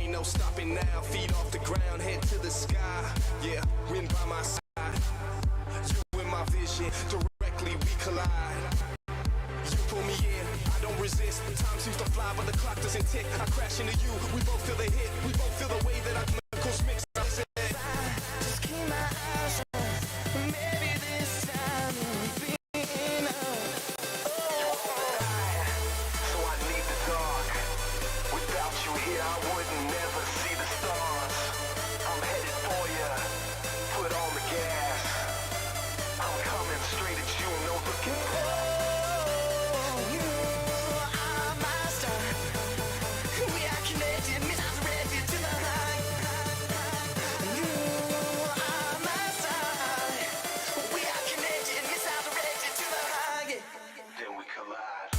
ain't no stopping now. Feet off the ground, head to the sky. Yeah, wind by my side. You in my vision, directly we collide. You pull me in, I don't resist. Time seems to fly, but the clock doesn't tick. I crash into you, we both feel the hit. We both feel the way that our chemicals mix. Just keep my eyes on. Maybe this time will be enough. So I need the dark. Without you here, I wouldn't never see the stars. I'm headed for you. Put on the gas. I'm coming straight at you, no looking back. You are my star. We are connected, missiles ready to the high. You are my star. We are connected, missiles ready to the high. Then we collide.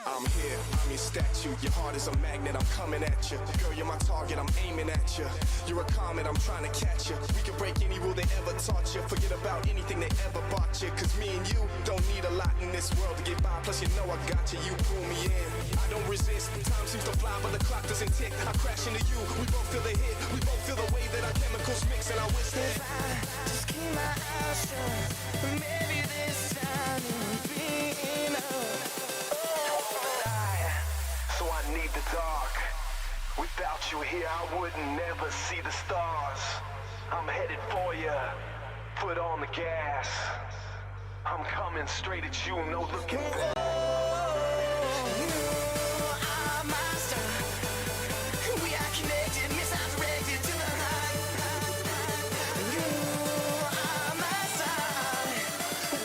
I'm here, I'm your statue. Your heart is a magnet, I'm coming at you. Girl, you're my target, I'm aiming at you. You're a comet, I'm trying to catch you. We can break any rule they ever taught you. Forget about anything they ever bought you. Cause me and you don't need a lot in this world to get by. Plus you know I got you, you pull me in. I don't resist, time seems to fly, but the clock doesn't tick. I crash into you, we both feel the hit. We both feel the way that our chemicals mix. And I wish that Just keep my eyes shut. Maybe this time will be enough. so I need the dark. Without you here, I wouldn't never see the stars. I'm headed for you. Put on the gas. I'm coming straight at you, no looking back. You are my star. We are connected, missiles ready to the high. You are my star.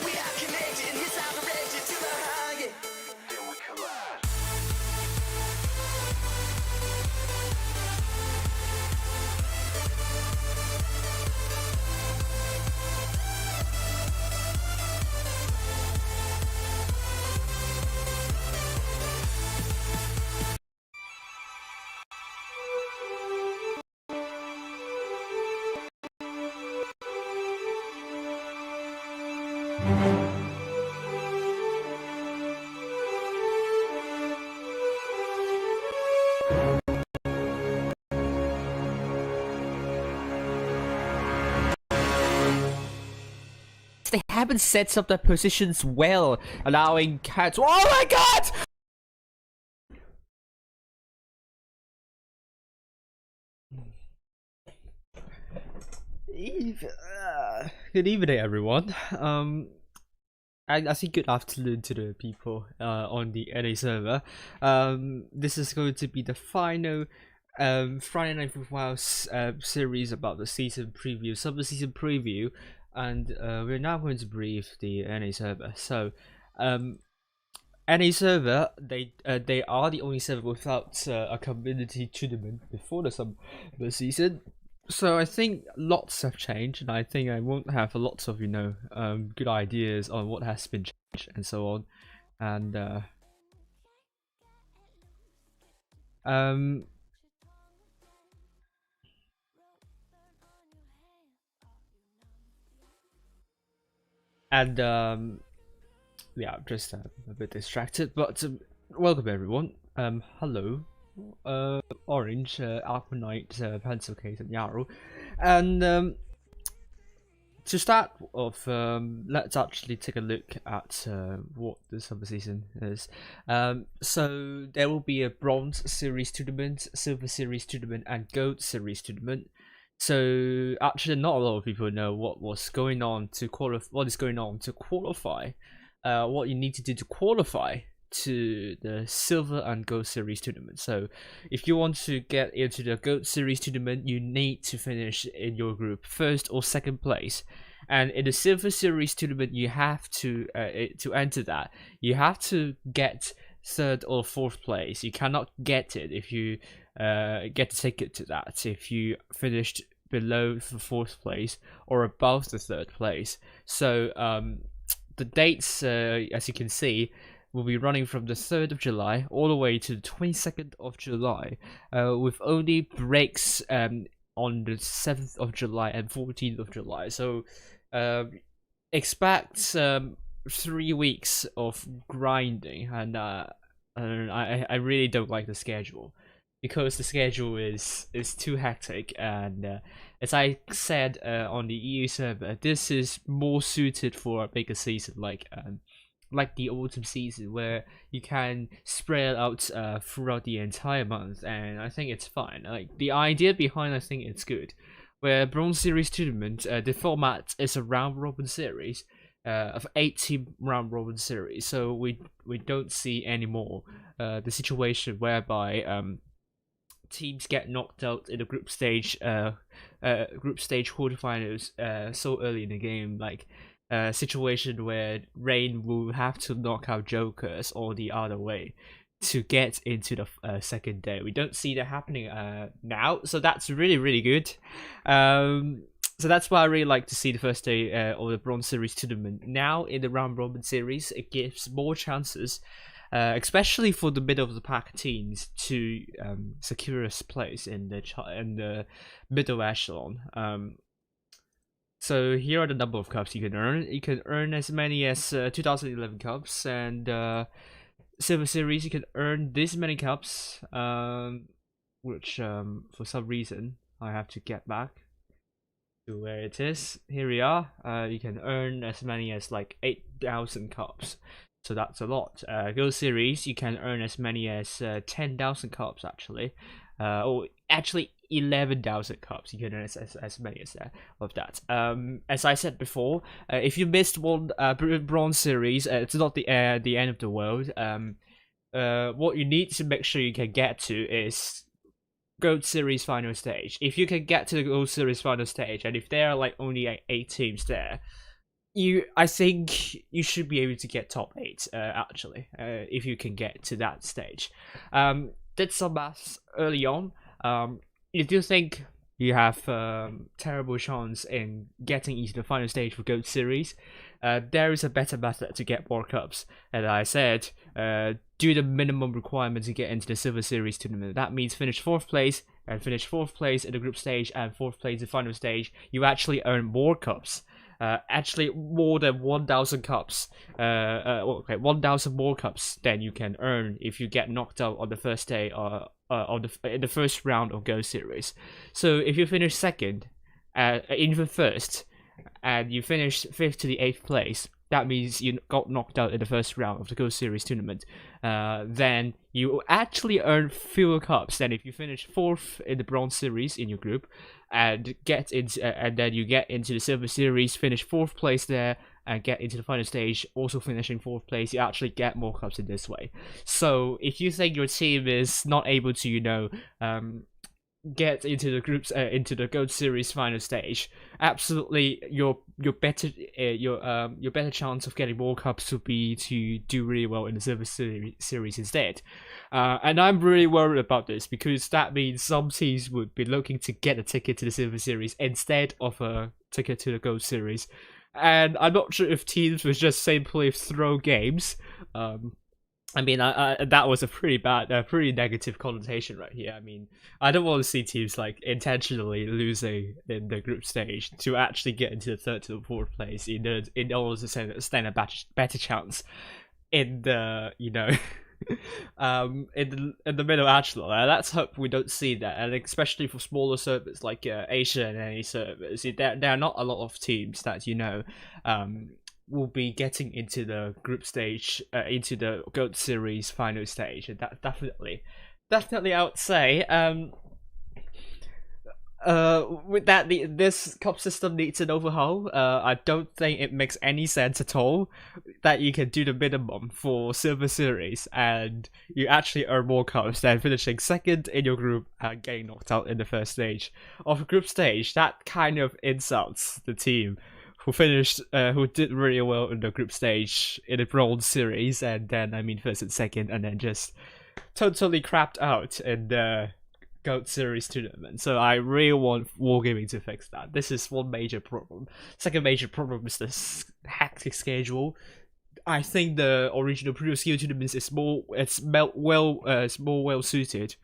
We are connected, missiles ready to the high. Then we collide. They haven't set up their positions well, allowing cats. Oh my god! Good evening, everyone. I think good afternoon to the people on the NA server. This is going to be the final Friday Night with WoW series about the season preview, summer season preview, and we're now going to brief the NA server. So, NA server, they are the only server without a community tournament before the summer season. So I think lots have changed, and I think I won't have lots of good ideas on what has been changed and so on, and yeah, I'm just a bit distracted, but welcome everyone. Hello, Orange, Aquanite, Pencil Case, and Yarrow. And to start off, let's actually take a look at what the summer season is. So there will be a Bronze Series tournament, Silver Series tournament, and Gold Series tournament. So actually, not a lot of people know what is going on to qualify. What you need to do to qualify to the Silver and Gold Series tournament. So if you want to get into the Gold Series tournament, you need to finish in your group first or second place. And in the Silver Series tournament, you have to enter that, you have to get third or fourth place. You cannot get it if you get a ticket to that if you finished below the 4th place or above the 3rd place. So the dates, as you can see, will be running from the 3rd of July all the way to the 22nd of July, with only breaks on the 7th of July and 14th of July. So expect 3 weeks of grinding, and I really don't like the schedule, because the schedule is too hectic. And as I said on the EU server, this is more suited for a bigger season like the autumn season, where you can spread out throughout the entire month, and I think it's fine. Like, the idea behind, I think it's good. Where Bronze Series tournament, the format is a round robin series, of 8-team round robin series. So we don't see anymore the situation whereby teams get knocked out in the group stage quarterfinals so early in the game, like situation where Rain will have to knock out Jokers or the other way to get into the second day. We don't see that happening now, so that's really good. So that's why I really like to see the first day of the Bronze Series tournament now in the round robin series. It gives more chances, especially for the middle of the pack teams, to secure a place in the middle echelon. So here are the number of cups you can earn. You can earn as many as 2011 cups, and Silver Series you can earn this many cups, which for some reason I have to get back to where it is. Here we are. You can earn as many as like 8,000 cups, so that's a lot. Gold Series you can earn as many as 10,000 cups actually, or actually 11,000 cups. You can earn as many as that of that. As I said before, if you missed one Bronze Series, it's not the end of the world. What you need to make sure you can get to is Gold Series final stage. If you can get to the Gold Series final stage, and if there are like only 8 teams there, I think you should be able to get top 8 actually, if you can get to that stage. Did some maths early on. If you think you have terrible chance in getting into the final stage for Gold Series, there is a better method to get more cups. As I said, do the minimum requirement to get into the Silver Series tournament. That means finish 4th place, and finish 4th place in the group stage and 4th place in the final stage. You actually earn more cups. Actually more than 1,000 cups. Okay, 1,000 more cups than you can earn if you get knocked out on the first day in the first round of Go Series. So if you finish 2nd, in the 1st, and you finish 5th to the 8th place, that means you got knocked out in the first round of the Go Series tournament. Then you actually earn fewer cups than if you finish 4th in the Bronze Series in your group, and then you get into the Silver Series, finish 4th place there, and get into the final stage, also finishing 4th place. You actually get more cups in this way. So if you think your team is not able to, get into the groups, into the Gold Series final stage, absolutely your better chance of getting more cups would be to do really well in the Silver Series instead. And I'm really worried about this, because that means some teams would be looking to get a ticket to the Silver Series instead of a ticket to the Gold Series. And I'm not sure if teams would just simply throw games. I mean, that was a pretty bad, pretty negative connotation right here. I mean, I don't want to see teams like intentionally losing in the group stage to actually get into the 3rd to the 4th place in order to stand a better chance in the in the middle echelon. Let's hope we don't see that, and especially for smaller servers like Asia and any servers, there are not a lot of teams that will be getting into the group stage, into the Gold Series final stage, and that definitely I would say. With that, this cup system needs an overhaul. I don't think it makes any sense at all that you can do the minimum for Silver Series and you actually earn more cups than finishing 2nd in your group and getting knocked out in the first stage of a group stage. That kind of insults the team who did really well in the group stage in the Bronze Series, and then 1st and 2nd, and then just totally crapped out in the Goat Series tournament. So I really want Wargaming to fix that. This is one major problem. Second major problem is this hectic schedule. I think the original previous skill tournaments is more well suited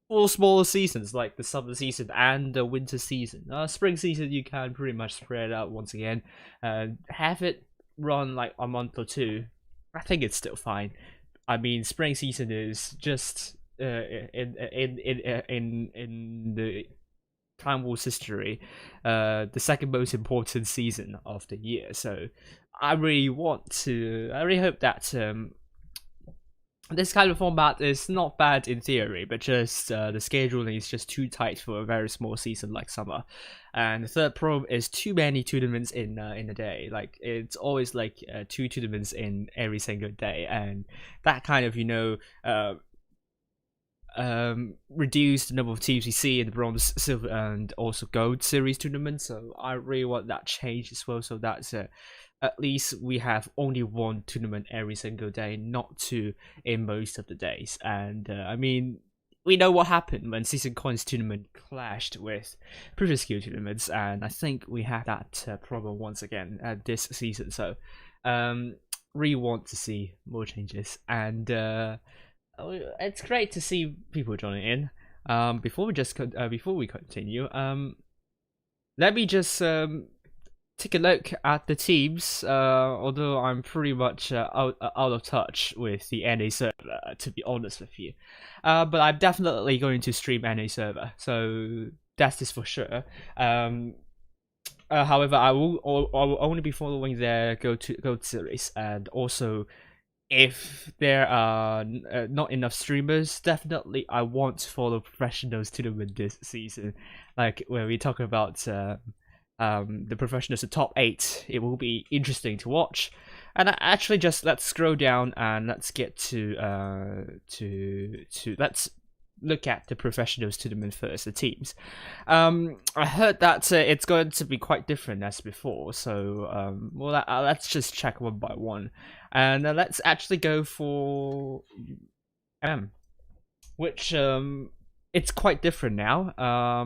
for smaller seasons like the summer season and the winter season. Spring season you can pretty much spread out once again, have it run like a month or two. I think it's still fine. I mean, spring season is just in the Time Wars history, the second most important season of the year. So I really hope that this kind of format is not bad in theory, but just the scheduling is just too tight for a very small season like summer. And the third problem is too many tournaments in a day. Like it's always like 2 tournaments in every single day, and that kind of reduce the number of teams we see in the bronze, silver, and also gold series tournaments. So I really want that change as well, so that's at least we have only 1 tournament every single day, not 2 in most of the days. And I mean, we know what happened when Season Coins tournament clashed with previous skill tournaments, and I think we have that problem once again this season. So really want to see more changes, and it's great to see people joining in. Before we continue, let me just take a look at the teams. Although I'm pretty much out of touch with the NA server, to be honest with you. But I'm definitely going to stream NA server, so that's just for sure. However, I will only be following their Go series, and also if there are not enough streamers, definitely I want to follow professionals tournament this season. Like when we talk about the professionals, the top 8, it will be interesting to watch. And actually, just let's scroll down and let's get to let's look at the professionals tournament first, the teams. I heard that it's going to be quite different as before, so well, let's just check one by one, and let's actually go for which it's quite different now.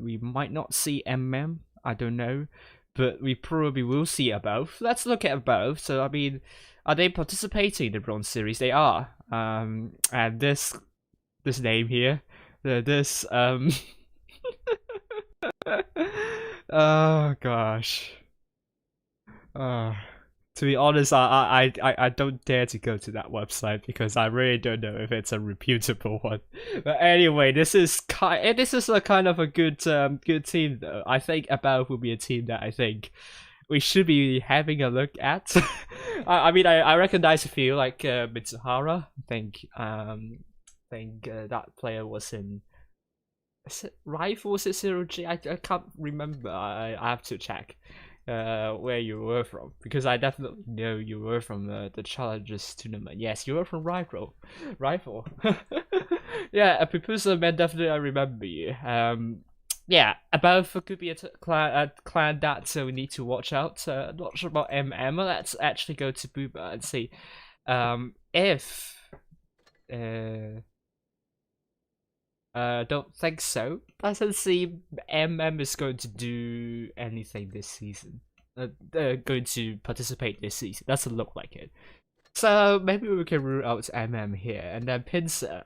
We might not see I don't know, but we probably will see both. Let's look at both. So I mean, are they participating in the bronze series? They are. And this name here, oh gosh. To be honest, I don't dare to go to that website because I really don't know if it's a reputable one. But anyway, this is a kind of a good team though. I think Above will be a team that I think we should be having a look at. I mean, I recognize a few like Mitsuhara. I think that player was in. Is it Rifle? Was it 0G? I can't remember. I have to check where you were from, because I definitely know you were from the Challengers tournament. Yes, you were from Rifle. Yeah, a Pupusa man, definitely I remember you. Yeah, Above could be a clan that we need to watch out. Not sure about Let's actually go to Booba and see if don't think so. Doesn't seem is going to do anything this season. Going to participate this season. Doesn't look like it. So maybe we can rule out here, and then Pincer.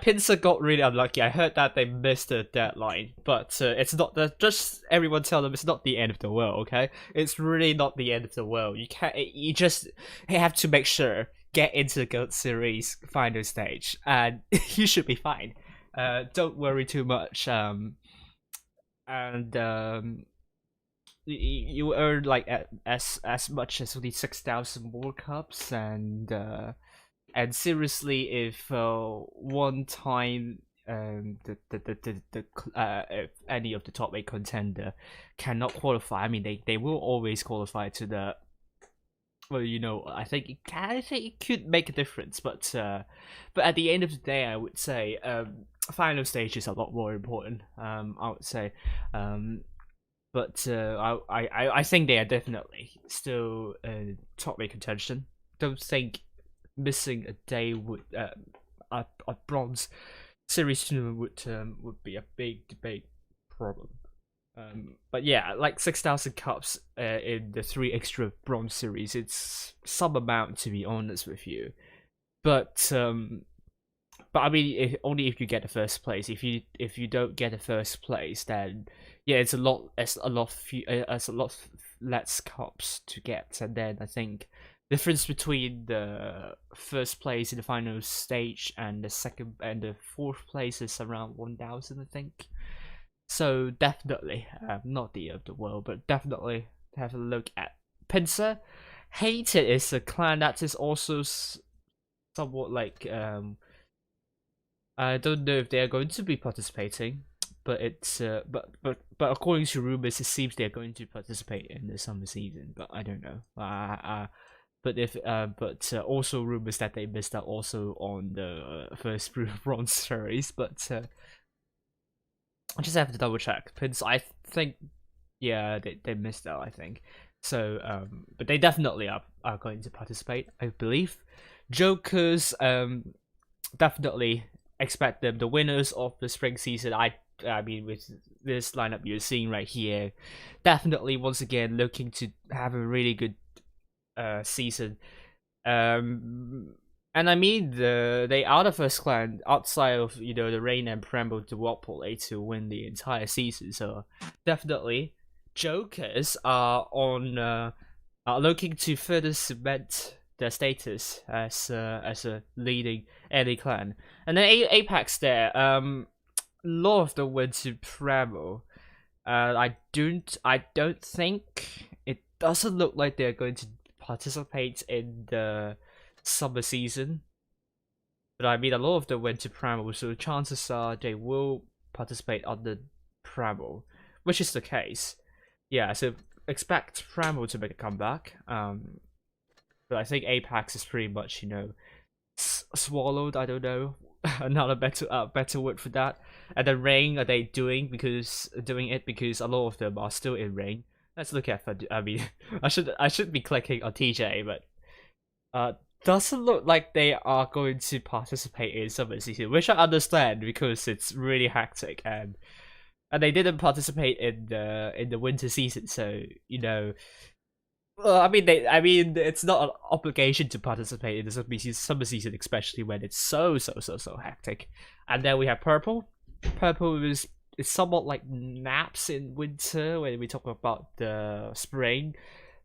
Pincer got really unlucky. I heard that they missed the deadline, but it's not just everyone tell them it's not the end of the world. Okay, it's really not the end of the world. You just have to make sure get into the Goat Series final stage, and you should be fine. Don't worry too much. You earn like as much as only 6,000 more cups, and seriously, if one time if any of the top 8 contender cannot qualify, I mean they will always qualify to the. Well, you know, I think it could make a difference, but at the end of the day, I would say final stage is a lot more important. I would say, but I think they are definitely still top 8 contention. Don't think missing a day would a bronze series tournament would be a big problem. But yeah, like 6,000 cups in the 3 extra bronze series, it's some amount, to be honest with you. But I mean, only if you get the first place. If you don't get the first place, then yeah, it's a lot less cups to get. And then I think difference between the first place in the final stage and the second and the fourth place is around 1,000, I think. So definitely, not the end of the world, but definitely have a look at Pincer. Hated is a clan that is also somewhat like I don't know if they are going to be participating, but it's but according to rumors, it seems they are going to participate in the summer season. But I don't know. But also rumors that they missed out also on the first bronze series. But I just have to double check. Because I think yeah they missed out. I think so. But they definitely are going to participate, I believe. Jokers definitely expect them the winners of the spring season. I mean, with this lineup you're seeing right here, definitely once again looking to have a really good season. And I mean, they are the first clan outside of the Rain and Preamble to WoTB to win the entire season. So definitely, Jokers are are looking to further cement their status as a leading early clan. And then Apex there, a lot of them went to Preamble. I don't think it doesn't look like they're going to participate in the summer season. But I mean, a lot of them went to Preamble, so chances are they will participate on the Preamble, which is the case. Yeah, so expect Preamble to make a comeback. But I think Apex is pretty much, swallowed. I don't know another better word for that. And then Rain, are they doing it because a lot of them are still in Rain. Let's look at. I mean, I should be clicking on TJ, but doesn't look like they are going to participate in summer season, which I understand because it's really hectic and they didn't participate in the winter season, so Well, I mean, it's not an obligation to participate in the summer season, especially when it's so hectic. And then we have Purple. Purple is somewhat like naps in winter when we talk about the spring,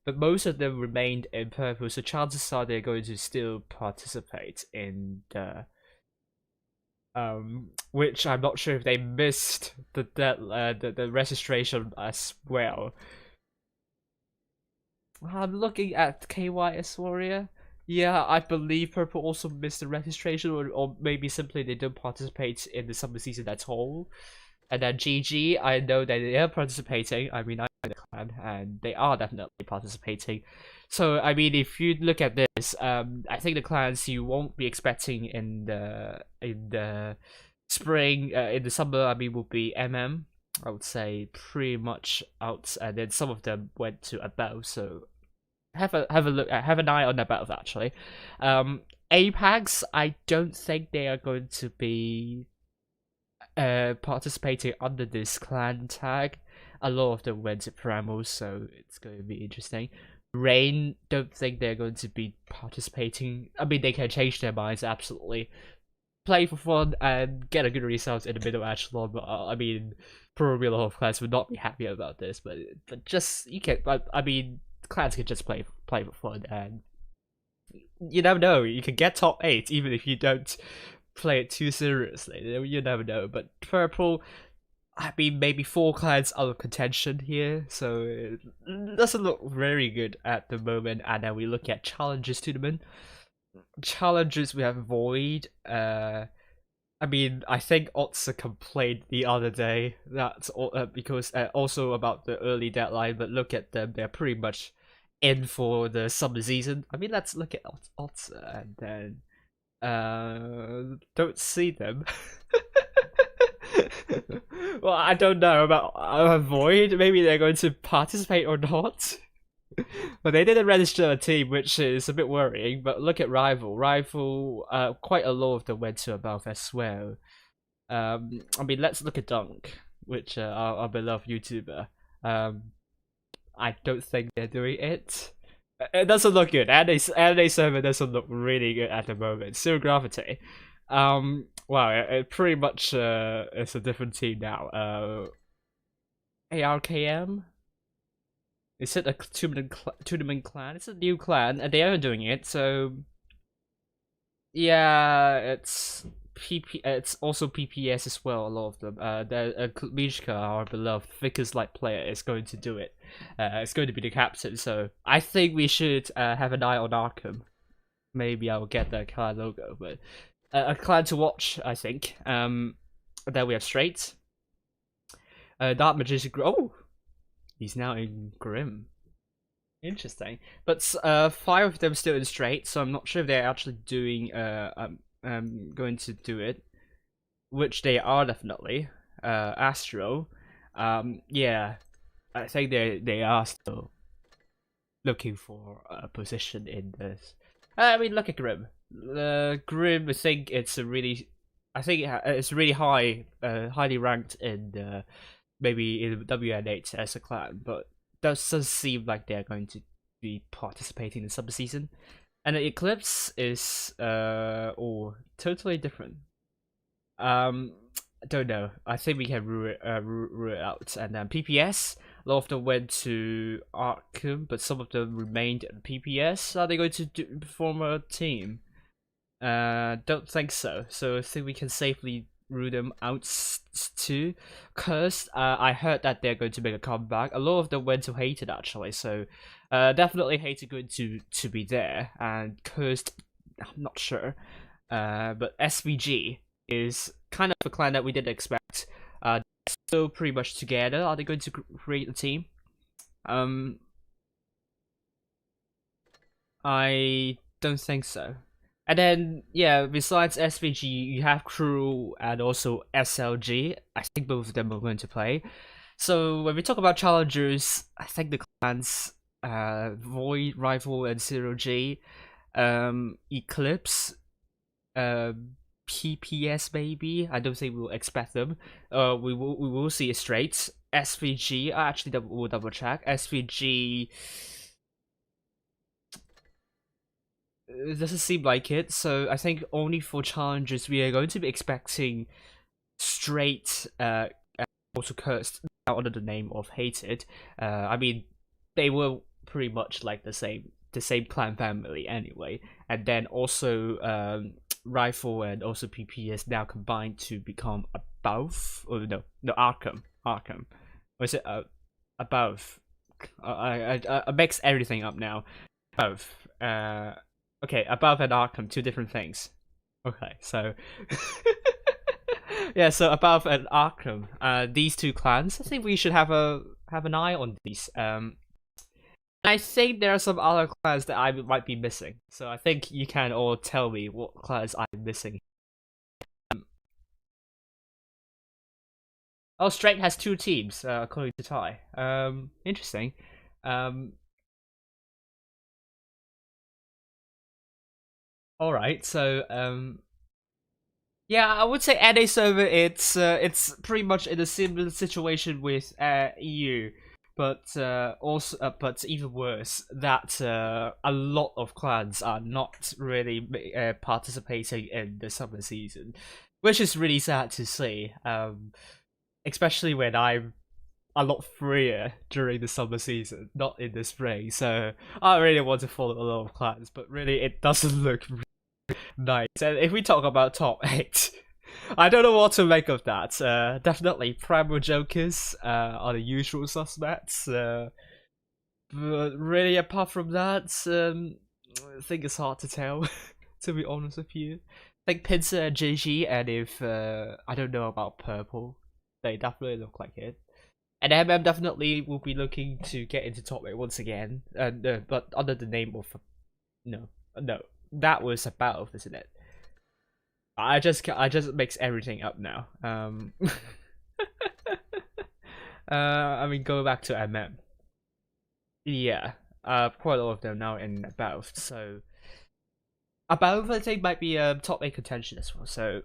but most of them remained in Purple, so chances are they're going to still participate in the which I'm not sure if they missed the registration as well. I'm looking at KYS Warrior. Yeah, I believe Purple also missed the registration, or maybe simply they don't participate in the summer season at all. And then GG, I know that they are participating. I mean, I'm in the clan, and they are definitely participating. So, I mean, if you look at this, I think the clans you won't be expecting in the spring, in the summer, I mean, will be MM. I would say pretty much out, and then some of them went to Above. So have a look, have an eye on Above actually. Apex, I don't think they are going to be participating under this clan tag. A lot of them went to Preamble, so it's going to be interesting. Rain, don't think they're going to be participating. I mean, they can change their minds absolutely. Play for fun and get a good result in the middle echelon, but I mean, probably a lot of clans would not be happy about this. But just you can, I mean, clans can just play for fun, and you never know. You can get top 8 even if you don't play it too seriously. You never know. But Purple, I mean, maybe 4 clans out of contention here, so it doesn't look very good at the moment. And then we look at challenges tournament. Challenges, we have Void. I mean, I think Otsa complained the other day that's because also about the early deadline, but look at them, they're pretty much in for the summer season. I mean, let's look at Otsa and then don't see them. Well, I don't know about Void. Maybe they're going to participate or not. But they didn't register a team, which is a bit worrying. But look at Rival. Rival, quite a lot of them went to Above as well. I mean, let's look at Dunk, which our beloved YouTuber. I don't think they're doing it. It doesn't look good. NA server doesn't look really good at the moment. Zero Gravity. Wow, it pretty much is a different team now. ARKM. Is it a tournament clan? It's a new clan, and they are doing it. So yeah, it's It's also PPS as well. A lot of them. Mishka, our beloved Vickers like player, is going to do it. It's going to be the captain. So I think we should have an eye on Arkham. Maybe I will get the clan logo, but a clan to watch, I think. Then we have Straight. Dark Magician. Oh, he's now in Grim. Interesting, but 5 of them still in Straight, so I'm not sure if they're actually doing going to do it, which they are definitely. Astro, yeah, I think they are still looking for a position in this. I mean, look at Grim. Grim, I think it's a really, it's really high, highly ranked in maybe in WN8 as a clan, but doesn't seem like they're going to be participating in the summer season. And the Eclipse is totally different. I don't know. I think we can rule it out. And then PPS, a lot of them went to Arkham, but some of them remained at PPS. Are they going to form a team? Don't think so. So I think we can safely rule them out too. Cursed, I heard that they're going to make a comeback. A lot of them went to Hated actually, so definitely Hated going to be there. And Cursed, I'm not sure. But SVG is kind of a clan that we didn't expect. Still pretty much together. Are they going to create a team? I don't think so. And then, yeah, besides SVG, you have Crew and also SLG. I think both of them are going to play. So when we talk about challengers, I think the clans Void, Rifle, and Zero G, Eclipse, PPS maybe. I don't think we'll expect them. We will see a Straight. SVG. Actually, we'll double check. SVG. It doesn't seem like it, so I think only for challengers we are going to be expecting Straight, also Cursed, now under the name of Hated. I mean, they were pretty much like the same clan family anyway, and then also Rifle and also PPS now combined to become Above. Oh no, Arkham. Or is it Above? I mix everything up now. Above. Okay, Above and Arkham, two different things. Okay, so yeah, so Above and Arkham, these two clans, I think we should have an eye on these. I think there are some other clans that I might be missing, so I think you can all tell me what clans I'm missing. Oh, Straight has 2 teams, according to Ty. Interesting. Alright, so yeah, I would say NA server it's pretty much in a similar situation with EU, but but even worse that a lot of clans are not really participating in the summer season, which is really sad to see. Especially when I'm a lot freer during the summer season, not in the spring. So I really want to follow a lot of clans, but really it doesn't look nice. And if we talk about top 8, I don't know what to make of that. Definitely Primal Jokers are the usual suspects. But really, apart from that, I think it's hard to tell, to be honest with you. I think Pincer and JG, and if I don't know about Purple, they definitely look like it. And MM definitely will be looking to get into top 8 once again, but under the name of no, that was Above, isn't it? I just mix everything up now. I mean, go back to MM. Yeah, quite a lot of them now in Above. So Above, I think, might be top 8 contention as well. So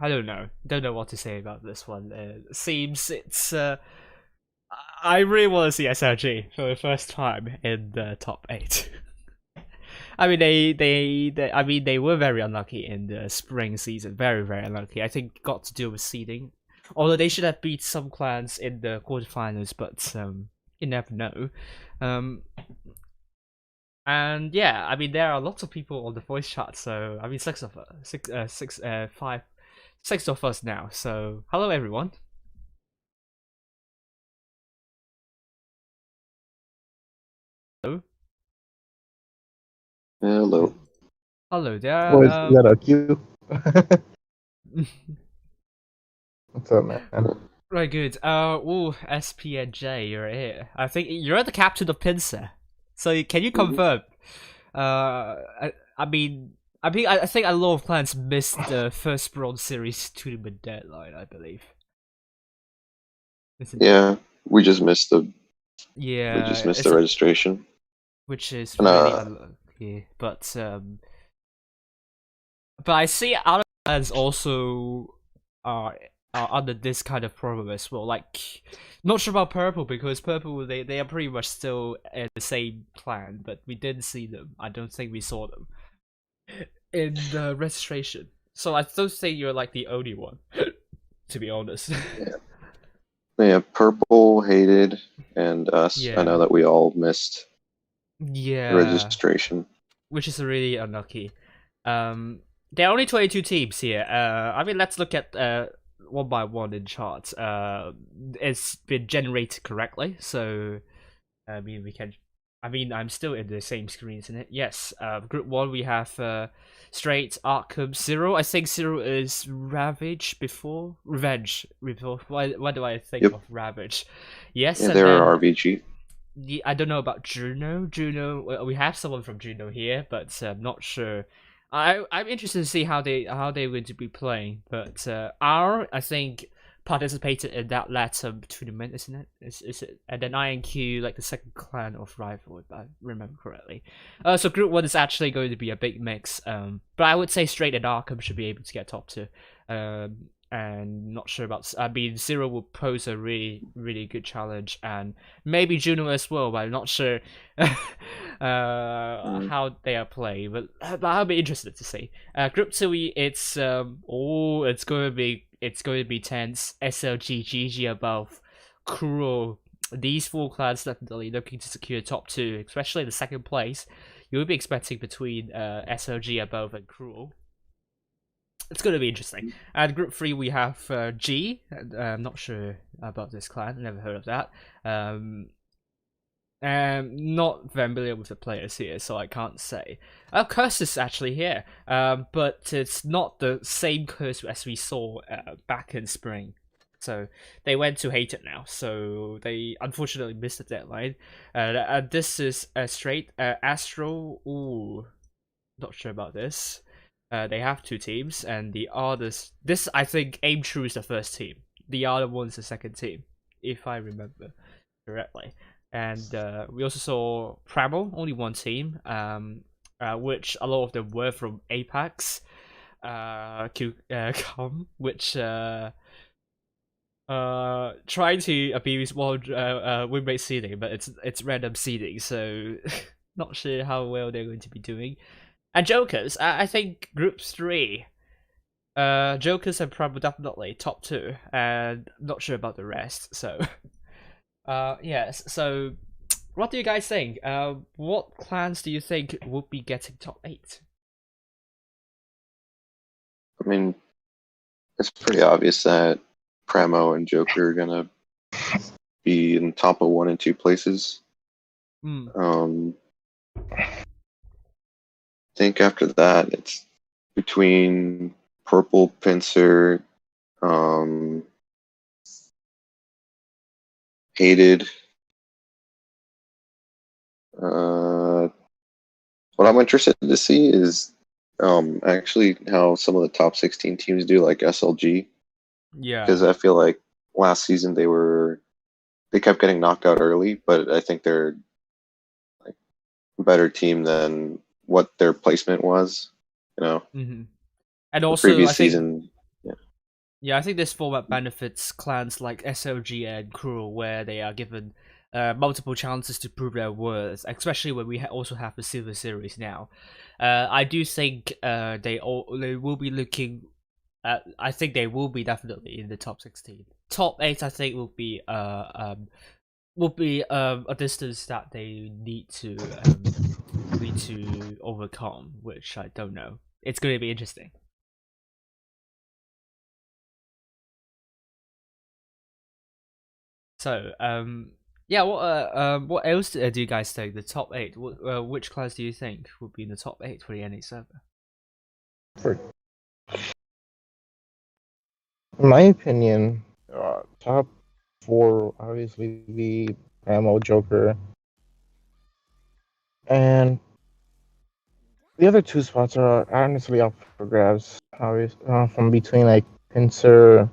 I don't know what to say about this one. Seems it's I really want to see SLG for the first time in the top 8. I mean, they were very unlucky in the spring season. Very, very unlucky. I think got to do with seeding. Although they should have beat some clans in the quarterfinals, but you never know. And yeah, I mean, there are lots of people on the voice chat. So I mean, six of us now. So hello, everyone. Hello. Hello. Hello there. Oh, is that a cue? What's up, man? Right, good. Oh, SP and J, you're here. I think you're the captain of Pincer. So can you confirm? I think a lot of clans missed the first Bronze Series tournament deadline, I believe. Yeah, we just missed the Yeah, registration. which is And, really unlucky. But I see other clans also are under this kind of problem as well. Like, not sure about Purple, because Purple they are pretty much still in the same clan, but we didn't see them. I don't think we saw them in the registration. So I don't think you're like the only one, to be honest. Yeah, Purple, Hated, and us. Yeah. I know that we all missed Yeah, registration. which is really unlucky. There are only 22 teams here. I mean, let's look at one by one in charts. It's been generated correctly, so I mean we can. I mean, I'm still in the same screen, isn't it? Yes. Group 1 we have Straight, Arkham, Zero. I think Zero is Ravage before Revenge. Before why do I think of Ravage? Yes, Yeah, and they're then RVG. I don't know about Juno. We have someone from Juno here, but I'm not sure. I'm interested to see how they're going to be playing. But R, I think, participated in that latter tournament, isn't it? Is it? And then INQ, like the second clan of rival, if I remember correctly. So group 1 is actually going to be a big mix. But I would say Straight and Arkham should be able to get top 2. And not sure about. I mean, Zero will pose a really, really good challenge, and maybe Juno as well. But I'm not sure how they are playing. But I'll be interested to see. Group 2, it's it's going to be tense. SLG, GG above, Cruel. These 4 clans definitely looking to secure top 2, especially the second place. You'll be expecting between SLG above and Cruel. It's going to be interesting. And group 3 we have G. I'm not sure about this clan. Never heard of that. Not familiar with the players here, so I can't say. Curse is actually here, but it's not the same Curse as we saw back in spring. So they went to Hated now, so they unfortunately missed the deadline. This is Straight Astro. Ooh, not sure about this. They have 2 teams, and the others. This I think Aim True is the first team. The other one's the second team, if I remember correctly. And we also saw Primal, only 1 team, which a lot of them were from Apex, which trying to abuse win-rate seeding, but it's random seeding, so not sure how well they're going to be doing. And Jokers, I think group 3. Jokers are probably definitely top 2, and not sure about the rest. So, yes. So, what do you guys think? What clans do you think would be getting top 8? I mean, it's pretty obvious that Pramo and Joker are gonna be in top of 1 and 2 places. I think after that, it's between Purple, Pincer, Hated. What I'm interested to see is actually how some of the top 16 teams do, like SLG. Yeah. Because I feel like last season they kept getting knocked out early, but I think they're like a better team than what their placement was. You know, And the also, previous I think, season. Yeah. Yeah, I think this format benefits clans like SLG and Cruel, where they are given multiple chances to prove their worth, especially when we also have the Silver Series now. I do think they will be looking. I think they will be definitely in the top 16. Top 8, I think, will be a distance that they need to overcome, which I don't know. It's going to be interesting. So, yeah, what else do you guys think? The top 8. Which clans do you think would be in the top 8 for the NA server? For, in my opinion, top 4 obviously be Ammo, Joker, and the other 2 spots are honestly up for grabs. From between like Pinsir,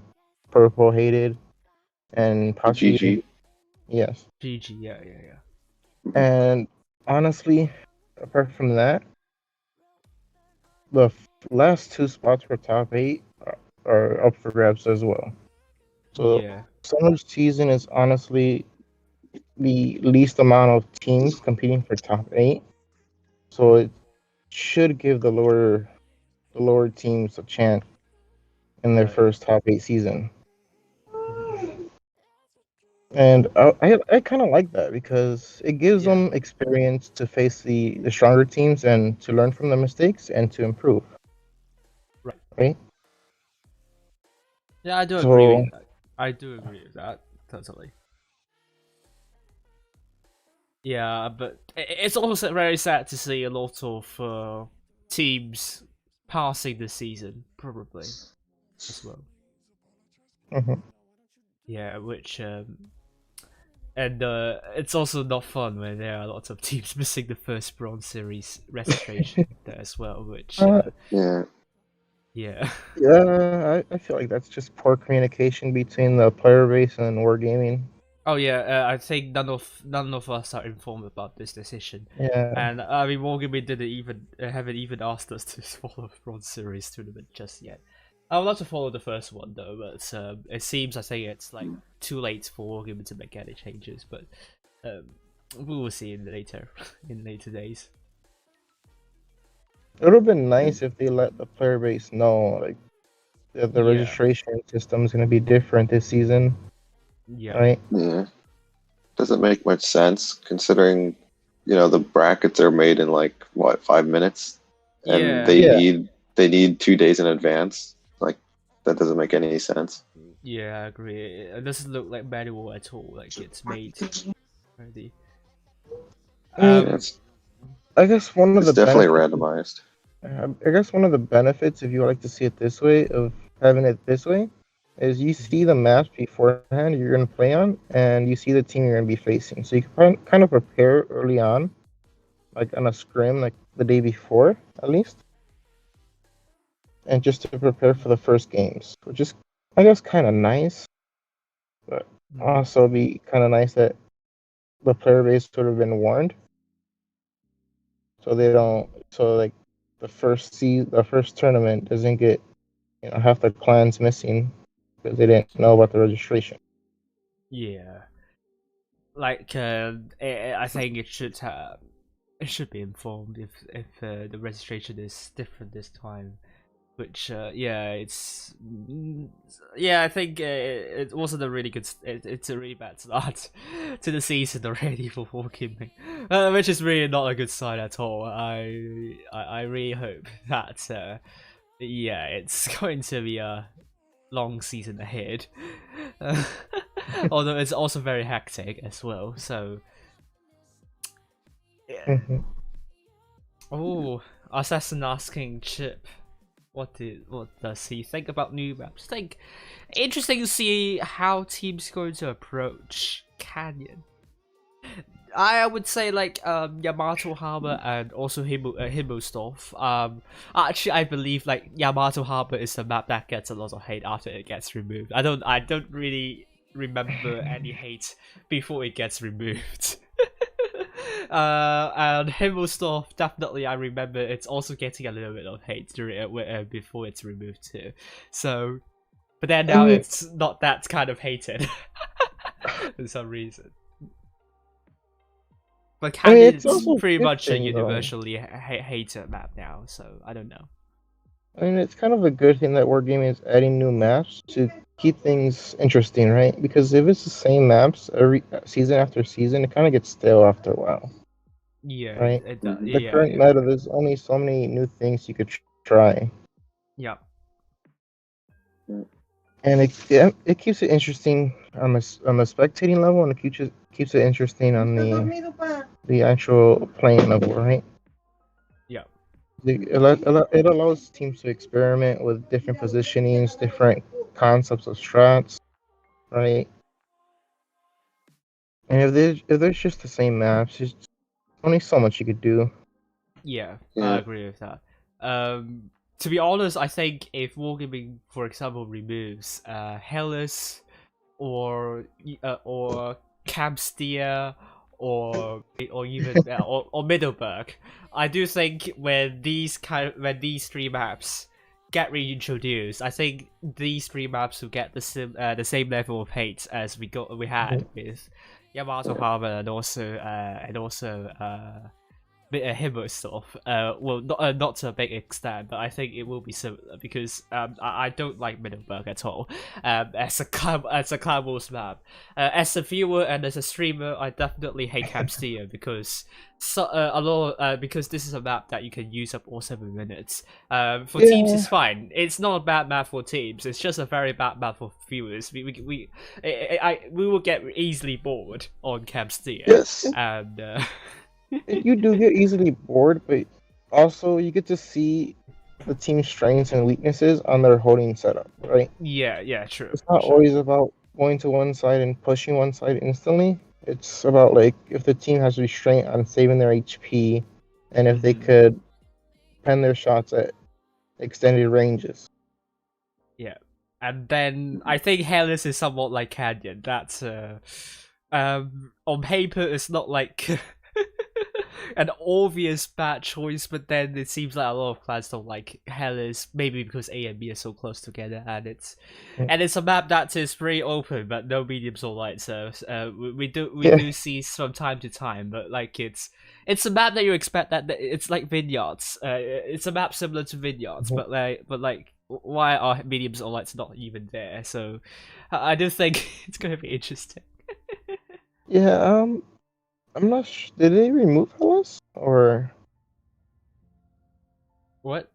Purple Hated, and Pachi. GG. Yes, GG, yeah. and honestly, apart from that, the last 2 spots for top 8 are up for grabs as well. So Yeah, summer season is honestly the least amount of teams competing for top 8, so it should give the lower teams a chance in their right. first top 8 season. Mhm. And I kind of like that because it gives Yeah, them experience to face the stronger teams and to learn from the mistakes and to improve, right. right? Yeah, I do agree So with that. I do agree with that totally. Yeah, but it's also very sad to see a lot of teams passing the season, probably as well. mhm. Yeah, which and it's also not fun when there are lots of teams missing the first Bronze Series registration there as well. Which uh, Yeah. yeah, yeah, I feel like that's just poor communication between the player base and Wargaming. oh yeah, I think none of us are informed about this decision, Yeah, and I mean Morgan didn't even haven't even asked us to follow Bronze Series tournament just yet. I would love to follow the first one though, but it seems I think it's like too late for Morgan to make any changes. But um, we will see in later days. it would have been nice if they let the player base know like that the Yeah, registration system is going to be different this season, yeah, right? Yeah. Doesn't make much sense considering, the brackets are made in like what, 5 minutes, and yeah. they Yeah. need 2 days in advance. Like that doesn't make any sense. Yeah, I agree. It doesn't look like manual at all. Like it's made already. I mean, Yeah, Um, I guess one of it's the definitely benefits. randomized. I guess one of the benefits, if you like to see it this way, of having it this way, is you see the maps beforehand you're going to play on, and you see the team you're going to be facing. So you can kind of prepare early on, like on a scrim, like the day before at least, and just to prepare for the first games, which is, I guess, kind of nice, but also be kind of nice that the player base sort of been warned, so they don't, so like the first tournament doesn't get half the clans missing because they didn't know about the registration. yeah. Like I think it should be informed if the registration is different this time. Which yeah, I think it wasn't a really good. It's a really bad start to the season already for Wargaming, which is really not a good sign at all. I really hope that yeah, it's going to be a long season ahead. Although it's also very hectic as well. So yeah. Mhm. Oh, Assassin asking Chip, what does he think about new maps? Think interesting to see how teams going to approach Canyon. I would say like Yamato Harbor and also Himmelsdorf. Actually, I believe like Yamato Harbor is the map that gets a lot of hate after it gets removed. I don't really remember any hate before it gets removed. And Himmelsdorf, definitely I remember it's also getting a little bit of hate during before it's removed too. So But then now it's not that kind of hated for some reason. But it's Canyon's also a pretty good much a thing, though. universally hated map now, so I don't know. I mean, it's kind of a good thing that Wargaming is adding new maps to keep things interesting, right? Because if it's the same maps every season after season, it kind of gets stale after a while, Yeah, right? Mhm. The current meta, there's only so many new things you could try, yeah. and it keeps it interesting on the spectating level, and it keeps it interesting on the actual playing level, right? Yeah. It allows teams to experiment with different positionings, different concepts of strats, right? And if there's just the same maps, there's only so much you could do. Yeah, Yeah. I agree with that. To be honest, I think if Wargaming, for example, removes Hellas or Campsteer or even or Middleburg, I do think when these three maps get reintroduced, I think these three maps will get the same level of hate as we had with Yamato Harbor and also Himmelsdorf. Well, not to a big extent, but I think it will be similar because I don't like Middleburg at all. As a Clan Wars map, as a viewer and as a streamer, I definitely hate Campsteer because because this is a map that you can use up all 7 minutes. For teams, it's fine. It's not a bad map for teams. It's just a very bad map for viewers. We will get easily bored on Campsteer. Yes. And. You do get easily bored, but also you get to see the team's strengths and weaknesses on their holding setup, right? Yeah, true. It's not always about going to one side and pushing one side instantly. It's about like if the team has restraint on saving their HP, and if they could pen their shots at extended ranges. Yeah, and then I think Hellas is somewhat like Canyon. That's on paper it's not like an obvious bad choice, but then it seems like a lot of clans don't like Hellas, maybe because A and B are so close together, and it's a map that is pretty open, but no mediums or light. So we do see from time to time, but like it's a map that you expect that it's like vineyards. It's a map similar to vineyards, but like why are mediums or lights not even there? So I do think it's gonna be interesting. Yeah, I'm not sure. Did they remove Hellas? Or What?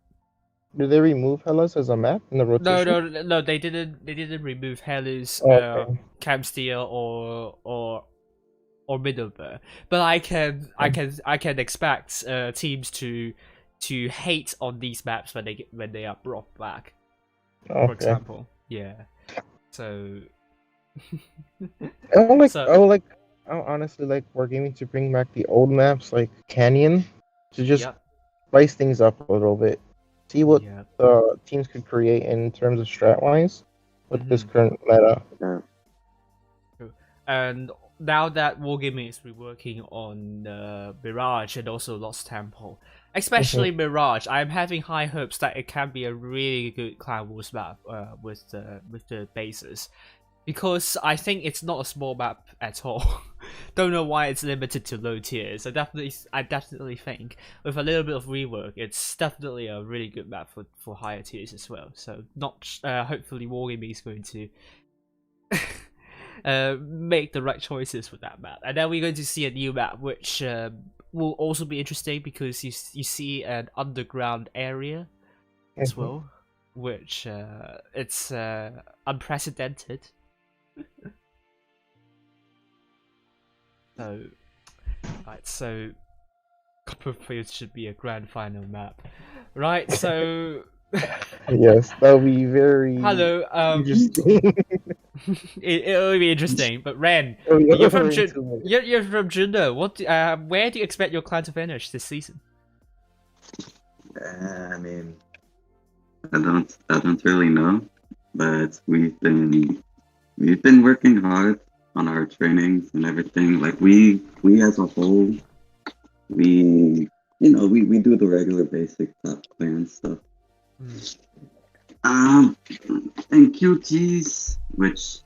did they remove Hellas as a map in the rotation? No. They didn't remove Hellas, Okay. Campsteer, or Middleburg. But I can expect teams to hate on these maps when they are brought back. For Okay. example, yeah. So. I would honestly like Wargaming to bring back the old maps like Canyon to just spice things up a little bit. See what the teams could create in terms of strat wise with this current meta. Yeah. And now that Wargaming is reworking on Mirage and also Lost Temple, especially Mirage, I'm having high hopes that it can be a really good Clan Wars map with the bases. Because I think it's not a small map at all. Don't know why it's limited to low tiers. I definitely think with a little bit of rework, it's definitely a really good map for higher tiers as well. So hopefully Wargaming is going to make the right choices with that map. And then we're going to see a new map which will also be interesting because you see an underground area as well, which it's unprecedented. So Copperfield should be a grand final map, right? So yes, that'll be very hello. interesting. It'll be interesting. But Ren, you're from Juno. Where do you expect your clan to finish this season? I mean, I don't really know, but we've been working hard on our trainings and everything. Like we as a whole, we do the regular basic top clan stuff. Um, and QTs, which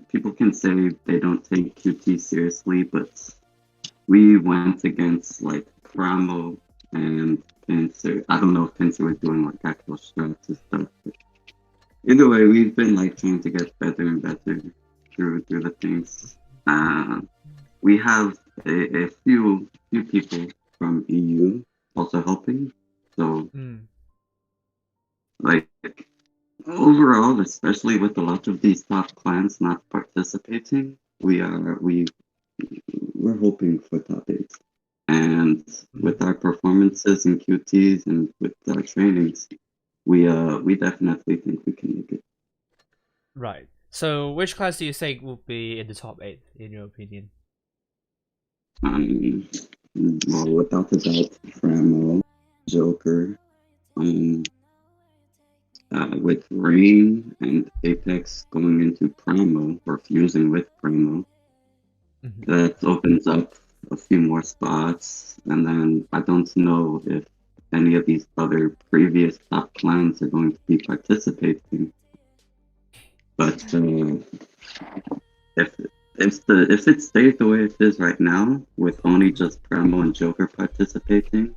people can say they don't take QT seriously, but we went against like Cramo and Pincer. I don't know if Pincer was doing like actual strats and stuff. But either way, we've been like trying to get better and better through the things. We have a few people from EU also helping. So like overall, especially with a lot of these top clans not participating, we're hoping for top eight. And with our performances in QTs and with our trainings, we definitely think we can make it. Right. So, which class do you think will be in the top 8, in your opinion? Well, without a doubt, Framo, Joker, with Rain and Apex going into Primo or fusing with Primo, that opens up a few more spots. And then I don't know if any of these other previous top clans are going to be participating. But if it stays the way it is right now, with only just Primo and Joker participating,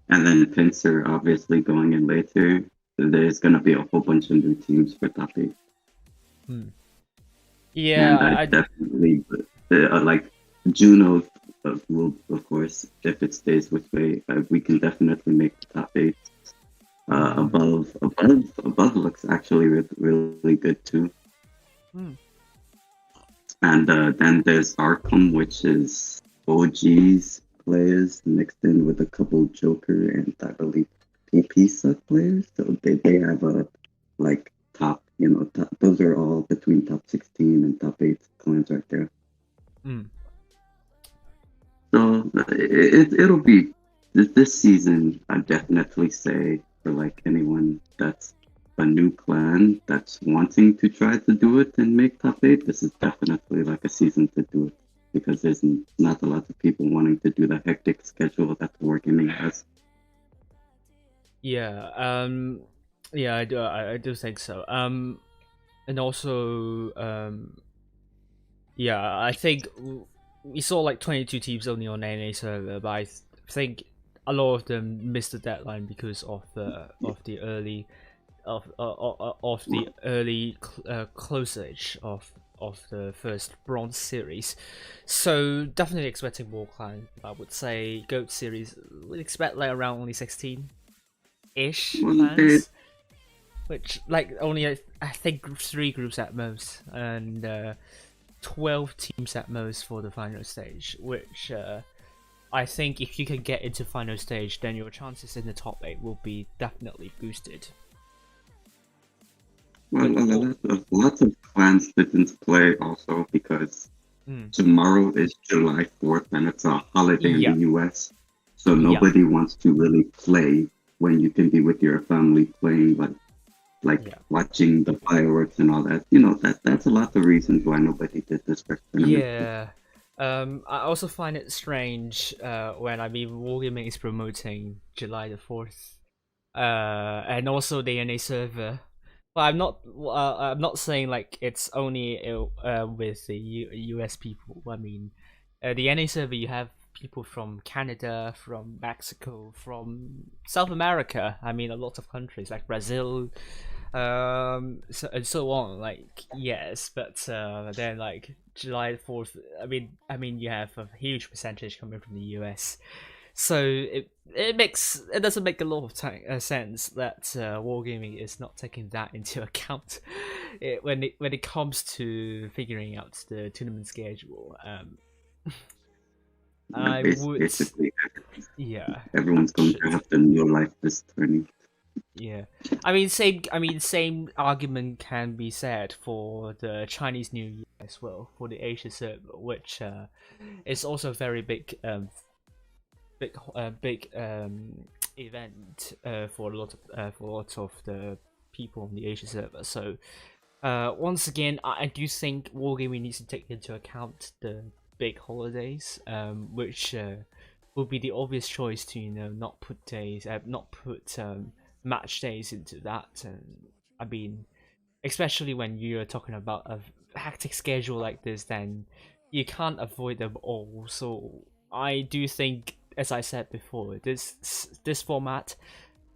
and then Pincer obviously going in later, there's gonna be a whole bunch of new teams for top 8. Yeah, and I definitely like Juno will, of course, if it stays with way, we can definitely make the top 8. Above looks actually really good too. And then there's Arkham, which is OGs players mixed in with a couple Joker and I believe PP sub players. So they have a like top, top, those are all between top 16 and top 8 clans right there. So it'll be this season. I definitely say for like anyone that's a new clan that's wanting to try to do it and make top 8, this is definitely like a season to do it because there's not a lot of people wanting to do the hectic schedule that the Wargaming has. Yeah, yeah, I do think so. And also, yeah, I think we saw like 22 teams only on NA server, but I think a lot of them missed the deadline because of the early closage of the first bronze series. So definitely expecting more clans. I would say GOAT series we expect like around only 16-ish clans, which like only I think 3 groups at most, and 12 teams at most for the final stage, which I think if you can get into final stage, then your chances in the top 8 will be definitely boosted. Well, lots of clans didn't play also because tomorrow is July 4th and it's a holiday in the US. So nobody wants to really play when you can be with your family playing watching the fireworks and all that. That's a lot of reasons why nobody did this first tournament. Yeah. I also find it strange when Wargaming is promoting July the 4th, and also the NA server. But I'm not saying like it's only with the US people. I mean, the NA server you have people from Canada, from Mexico, from South America. I mean, a lot of countries like Brazil, and so on. Like yes, but then like July 4th. I mean, you have a huge percentage coming from the US. So it doesn't make a lot of sense that Wargaming is not taking that into account when it comes to figuring out the tournament schedule. Basically, yeah. Everyone's going to have to know like this tourney. Yeah, same argument can be said for the Chinese New Year as well, for the Asia server, which is also a very big event for a lot of the people on the Asia server. So once again, I do think Wargaming needs to take into account the big holidays, which would be the obvious choice to not put match days into that. And I mean, especially when you're talking about a hectic schedule like this, then you can't avoid them all. So I do think, as I said before, this format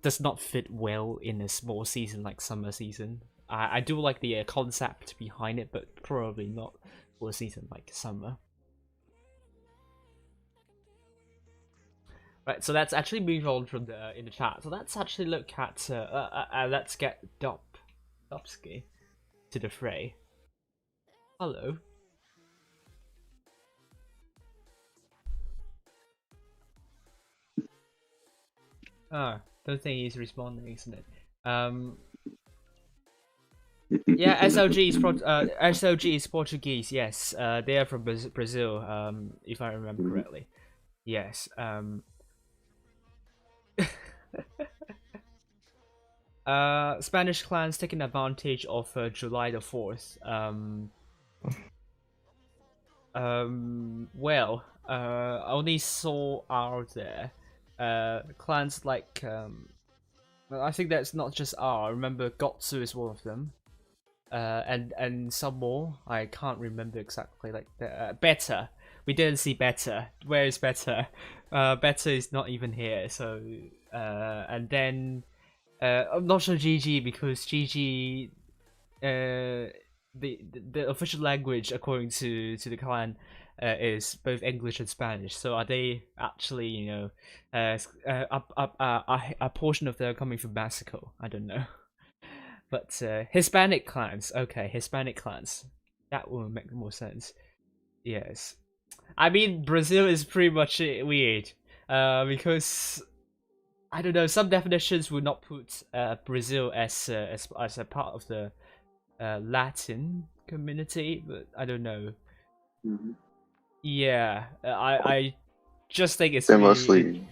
does not fit well in a small season like summer season. I do like the concept behind it, but probably not for a season like summer. Right, so let's actually move on from the in the chat. So let's actually look at let's get Dopsky to the fray. Hello. Ah, don't think he's responding, isn't it? Yeah, SLG is Portuguese. Yes, they are from Brazil. If I remember correctly. Yes. Spanish clans taking advantage of July the 4th. Well, I only saw R there. Clans like I think that's not just R. I remember Gotsu is one of them. And some more. I can't remember exactly. Like Better. We didn't see Better. Where is Better? Better is not even here. So and then I'm not sure GG, because GG the official language according to the clan is both English and Spanish. So are they actually, you know, a portion of them coming from Mexico? I don't know. But Hispanic clans, okay, Hispanic clans, that will make more sense. Yes, I mean Brazil is pretty much weird, because I don't know, some definitions would not put Brazil as a part of the Latin community, but I don't know. Yeah, I just think it's They really...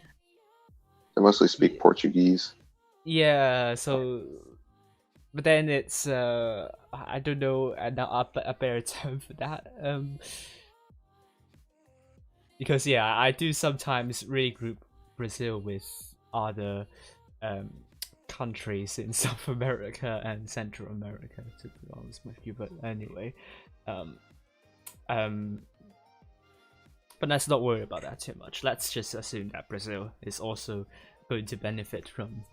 mostly speak Portuguese. Yeah, so, but then it's I don't know a better term for that. Because yeah, I do sometimes regroup Brazil with other countries in South America and Central America, to be honest with you. But anyway, but let's not worry about that too much. Let's just assume that Brazil is also going to benefit from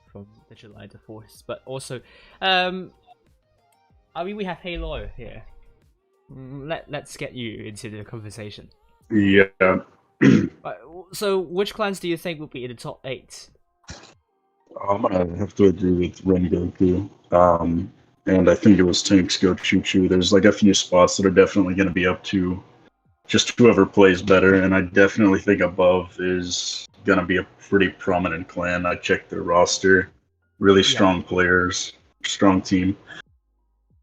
the July the 4th. But also, I mean, we have Halo here. Let's get you into the conversation. Yeah. So, which clans do you think will be in the top 8? I'm gonna have to agree with Rengoku. And I think it was Tanks Go Choo Choo. There's like a few spots that are definitely gonna be up to just whoever plays better, and I definitely think above is gonna be a pretty prominent clan. I checked their roster, really strong players, strong team.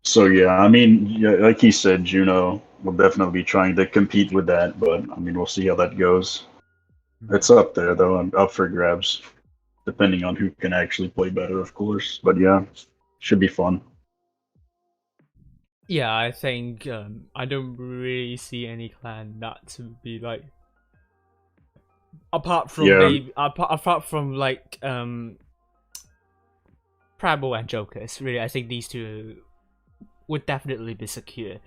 So yeah, I mean, yeah, like he said, Juno will definitely be trying to compete with that, but I mean, we'll see how that goes. It's up there though, and up for grabs, depending on who can actually play better, of course. But yeah, should be fun. Yeah, I think I don't really see any clan that to be like, apart from apart from like Prabo and Jokers. Really, I think these two would definitely be secure.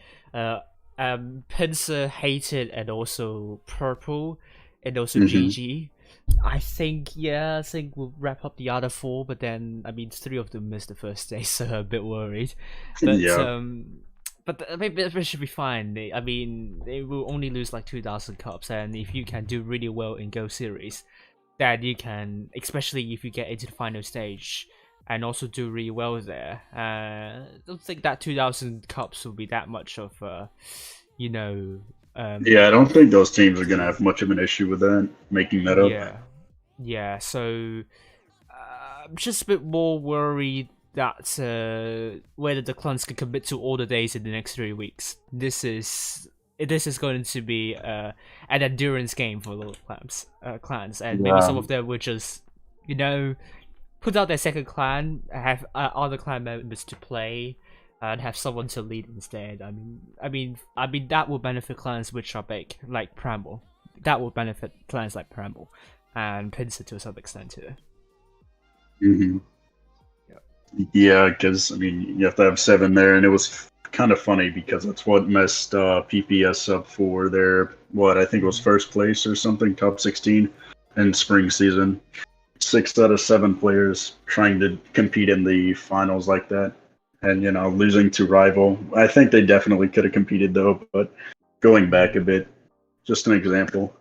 Pincer, Hated, and also Purple, and also GG. I think we'll wrap up the other 4, but then I mean 3 of them missed the first day, so I'm a bit worried. But but maybe it should be fine. I mean, they will only lose like 2,000 cups, and if you can do really well in Go Series, then you can, especially if you get into the final stage, and also do really well there. I don't think that 2,000 cups will be that much of you know. Yeah, I don't think those teams are gonna have much of an issue with that, making that up. Yeah. So I'm just a bit more worried that whether the clans can commit to all the days in the next 3 weeks. This is going to be an endurance game for a lot of clans, and maybe some of them will just, you know, put out their second clan, have other clan members to play, and have someone to lead instead. I mean that will benefit clans which are big, like Pramble. That will benefit clans like Pramble and Pincer to some extent too. Yeah, because I mean, you have to have 7 there, and it was kind of funny because that's what messed PPS up for their what I think was first place or something, top 16 in spring season. 6 out of 7 players trying to compete in the finals like that, and losing to rival. I think they definitely could have competed though, but going back a bit, just an example.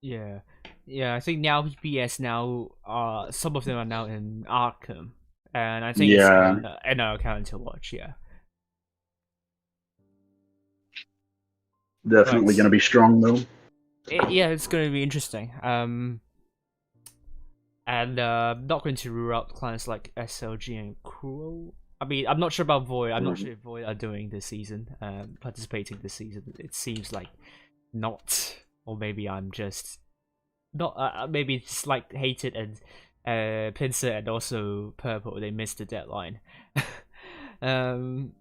Yeah, yeah. I think now PPS now, some of them are now in Arkham, and I think it's Yeah, an account to watch. Yeah, definitely right. gonna be strong though. Yeah, it's going to be interesting. And I'm not going to rule out clients like SLG and Crow. I mean, I'm not sure about Void. I'm not sure if Void are doing this season, participating this season. It seems like not, or maybe I'm just not. Maybe it's like Hated and Pincer and also Purple. They missed the deadline. um,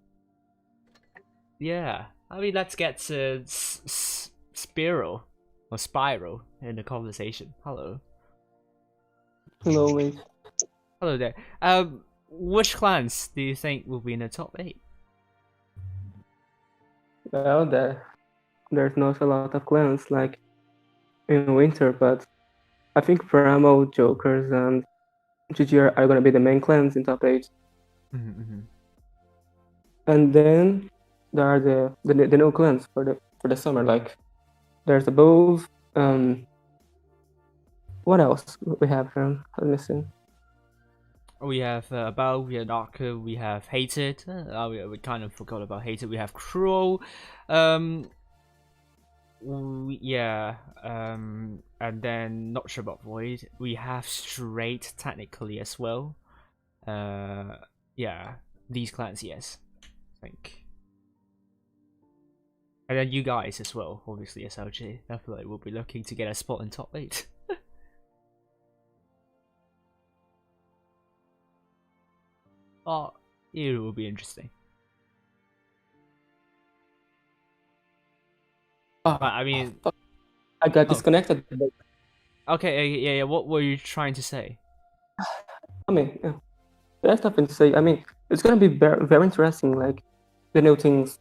yeah. I mean, let's get to Spiral or Spiral in the conversation. Hello. Hello, mate. Hello there. Which clans do you think will be in the top 8? Well, there's not a lot of clans like in winter, but I think Pramo, Jokers, and GGR are gonna be the main clans in top 8. Mm-hmm. And then there are the new clans for the summer. Like there's above. What else we have here? Let me see. We have Above, we have Darker, we have Hated. We kind of forgot about Hated. We have Cruel. Yeah. And then not sure about Void. We have Straight technically as well. Yeah. These clans, yes. I think. And then you guys as well, obviously SLG. I feel like we'll be looking to get a spot in top 8. Oh, it will be interesting. Oh, But I mean, I got disconnected. okay, yeah. What were you trying to say? I mean, there's nothing to say. I mean, it's gonna be very, very interesting. Like the new teams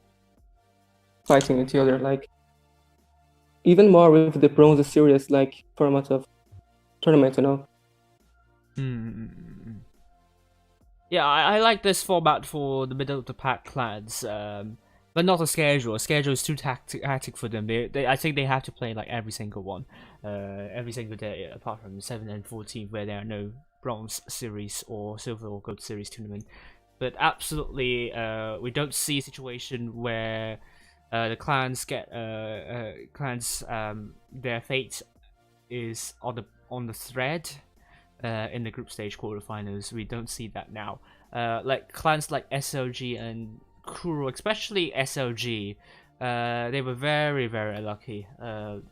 fighting each other. Like even more with the bronze series like format of tournament. Yeah, I like this format for the middle of the pack clans, but not a schedule. A schedule is too tactic for them. I think they have to play like every single one, every single day, apart from 7 and 14, where there are no bronze series or silver or gold series tournament. But absolutely, we don't see a situation where the clans get their fate is on the thread. In the group stage quarterfinals, we don't see that now. Like clans like SLG and Kuro, especially SLG, they were very, very lucky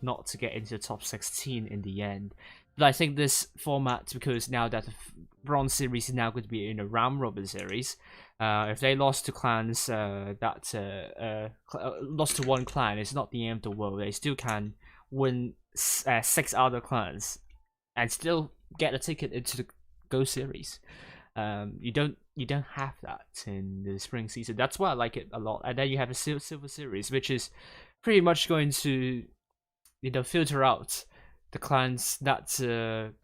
not to get into the top 16 in the end. But I think this format, because now that the Bronze Series is now going to be in a round robin series, if they lost to clans lost to one clan, it's not the end of the world. They still can win 6 other clans and still get a ticket into the Go series. You don't have that in the spring season. That's why I like it a lot. And then you have a silver series, which is pretty much going to filter out the clans that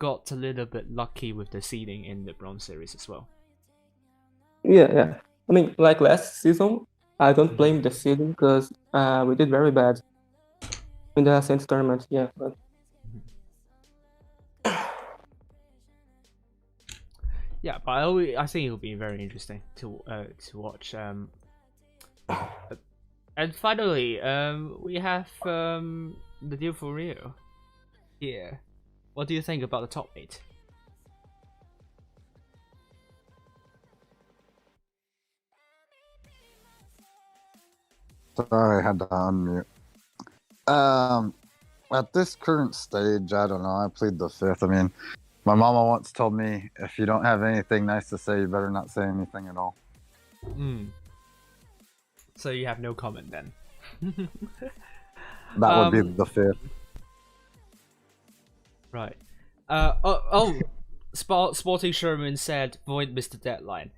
got a little bit lucky with the seeding in the bronze series as well. Yeah. I mean, like last season, I don't blame the seeding because we did very bad in the Ascent tournament. Yeah, but yeah, but I think it'll be very interesting to watch. And finally, we have the deal for Rio. Yeah, what do you think about the top 8? Sorry, I had to unmute. At this current stage, I don't know. I plead the fifth. I mean, my mama once told me, if you don't have anything nice to say, you better not say anything at all. So you have no comment then? That would be the fifth. Right. Sporting Sherman said Void missed the deadline.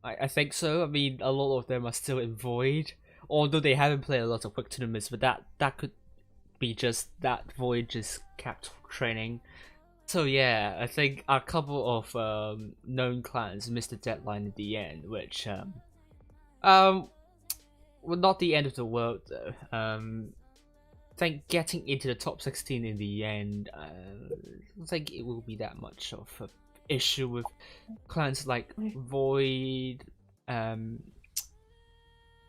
I think so. I mean, a lot of them are still in Void, although they haven't played a lot of quick tournaments. But that could be just that Void just kept training. So yeah, I think a couple of known clans missed the deadline at the end, which well, not the end of the world though. I think getting into the top 16 in the end, I don't think it will be that much of an issue with clans like Void,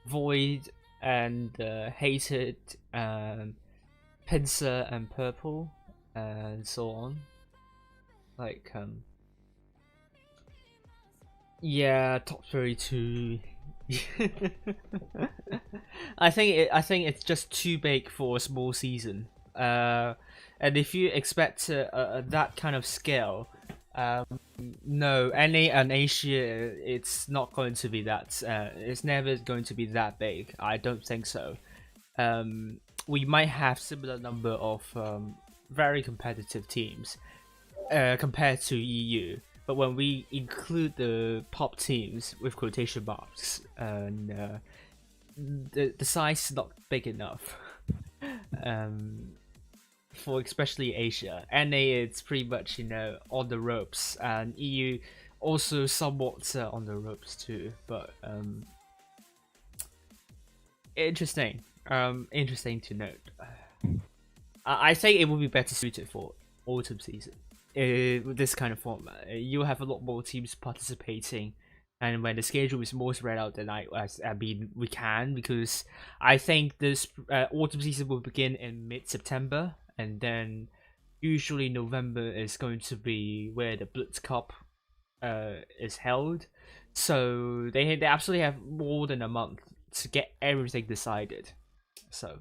Void and Hated, Pincer and Purple, and so on. Like yeah, top 32. I think it's just too big for a small season. And if you expect that kind of scale, no, NA and Asia, it's not going to be that. It's never going to be that big. I don't think so. We might have similar number of very competitive teams compared to EU. But when we include the pop teams with quotation marks, and the size is not big enough for especially Asia. NA it's pretty much on the ropes, and EU also somewhat on the ropes too. But interesting, interesting to note. I think it would be better suited for autumn season. With this kind of format, you'll have a lot more teams participating, and when the schedule is more spread out than I mean we can, because I think this autumn season will begin in mid-September, and then usually November is going to be where the Blitz Cup is held, so they absolutely have more than a month to get everything decided. So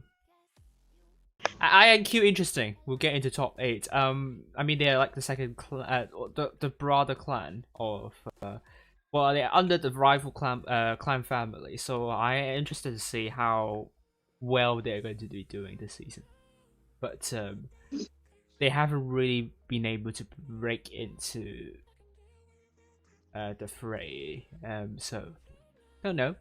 INQ interesting. We'll get into top 8. I mean they're like the second the brother clan of well, they're under the rival clan family. So I am interested to see how well they're going to be doing this season. But they haven't really been able to break into the fray. So don't know.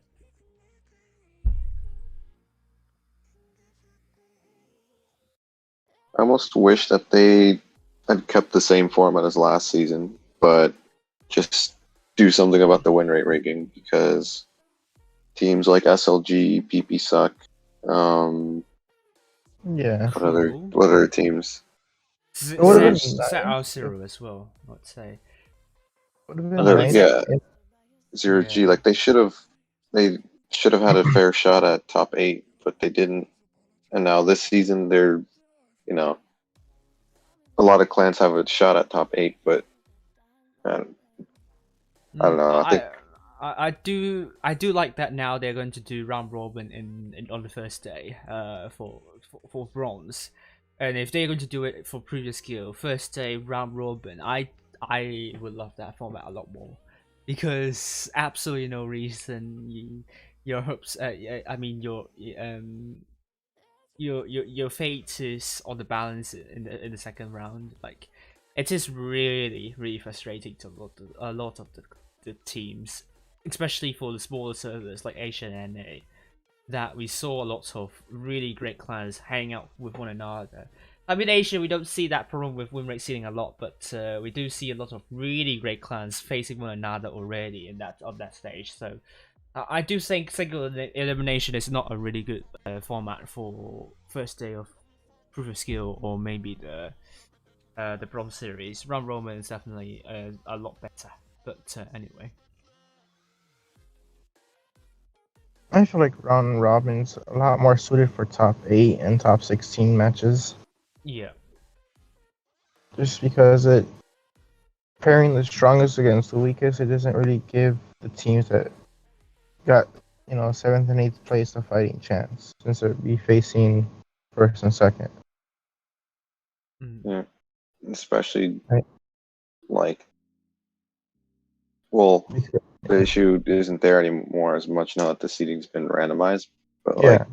I almost wish that they had kept the same format as last season, but just do something about the win rate ranking, because teams like SLG, PP suck. Yeah. What other teams? Zero as well, I'd say. Would have been nice. Yeah, 0G. Like they should have had a fair shot at top 8, but they didn't. And now this season, they're a lot of clans have a shot at top 8, but I don't know. I think I do like that now they're going to do round robin in on the first day for bronze, and if they're going to do it for previous skill first day round robin, I would love that format a lot more, because absolutely no reason your hopes I mean your fate is on the balance in the second round. Like it is really frustrating to a lot of the teams, especially for the smaller servers like Asia and NA, that we saw a lot of really great clans hang out with one another. I mean, Asia, we don't see that problem with win rate ceiling a lot, but we do see a lot of really great clans facing one another already on that stage. So I do think single elimination is not a really good format for first day of proof of skill, or maybe the bronze series. Round robin is definitely a lot better. But anyway, I feel like round robin's a lot more suited for top 8 and top 16 matches. Yeah. Just because it pairing the strongest against the weakest, it doesn't really give the teams that got 7th and 8th place a fighting chance, since it'd be facing first and second. Yeah, especially right. Like, well, the issue isn't there anymore as much now that the seeding's been randomized. But like,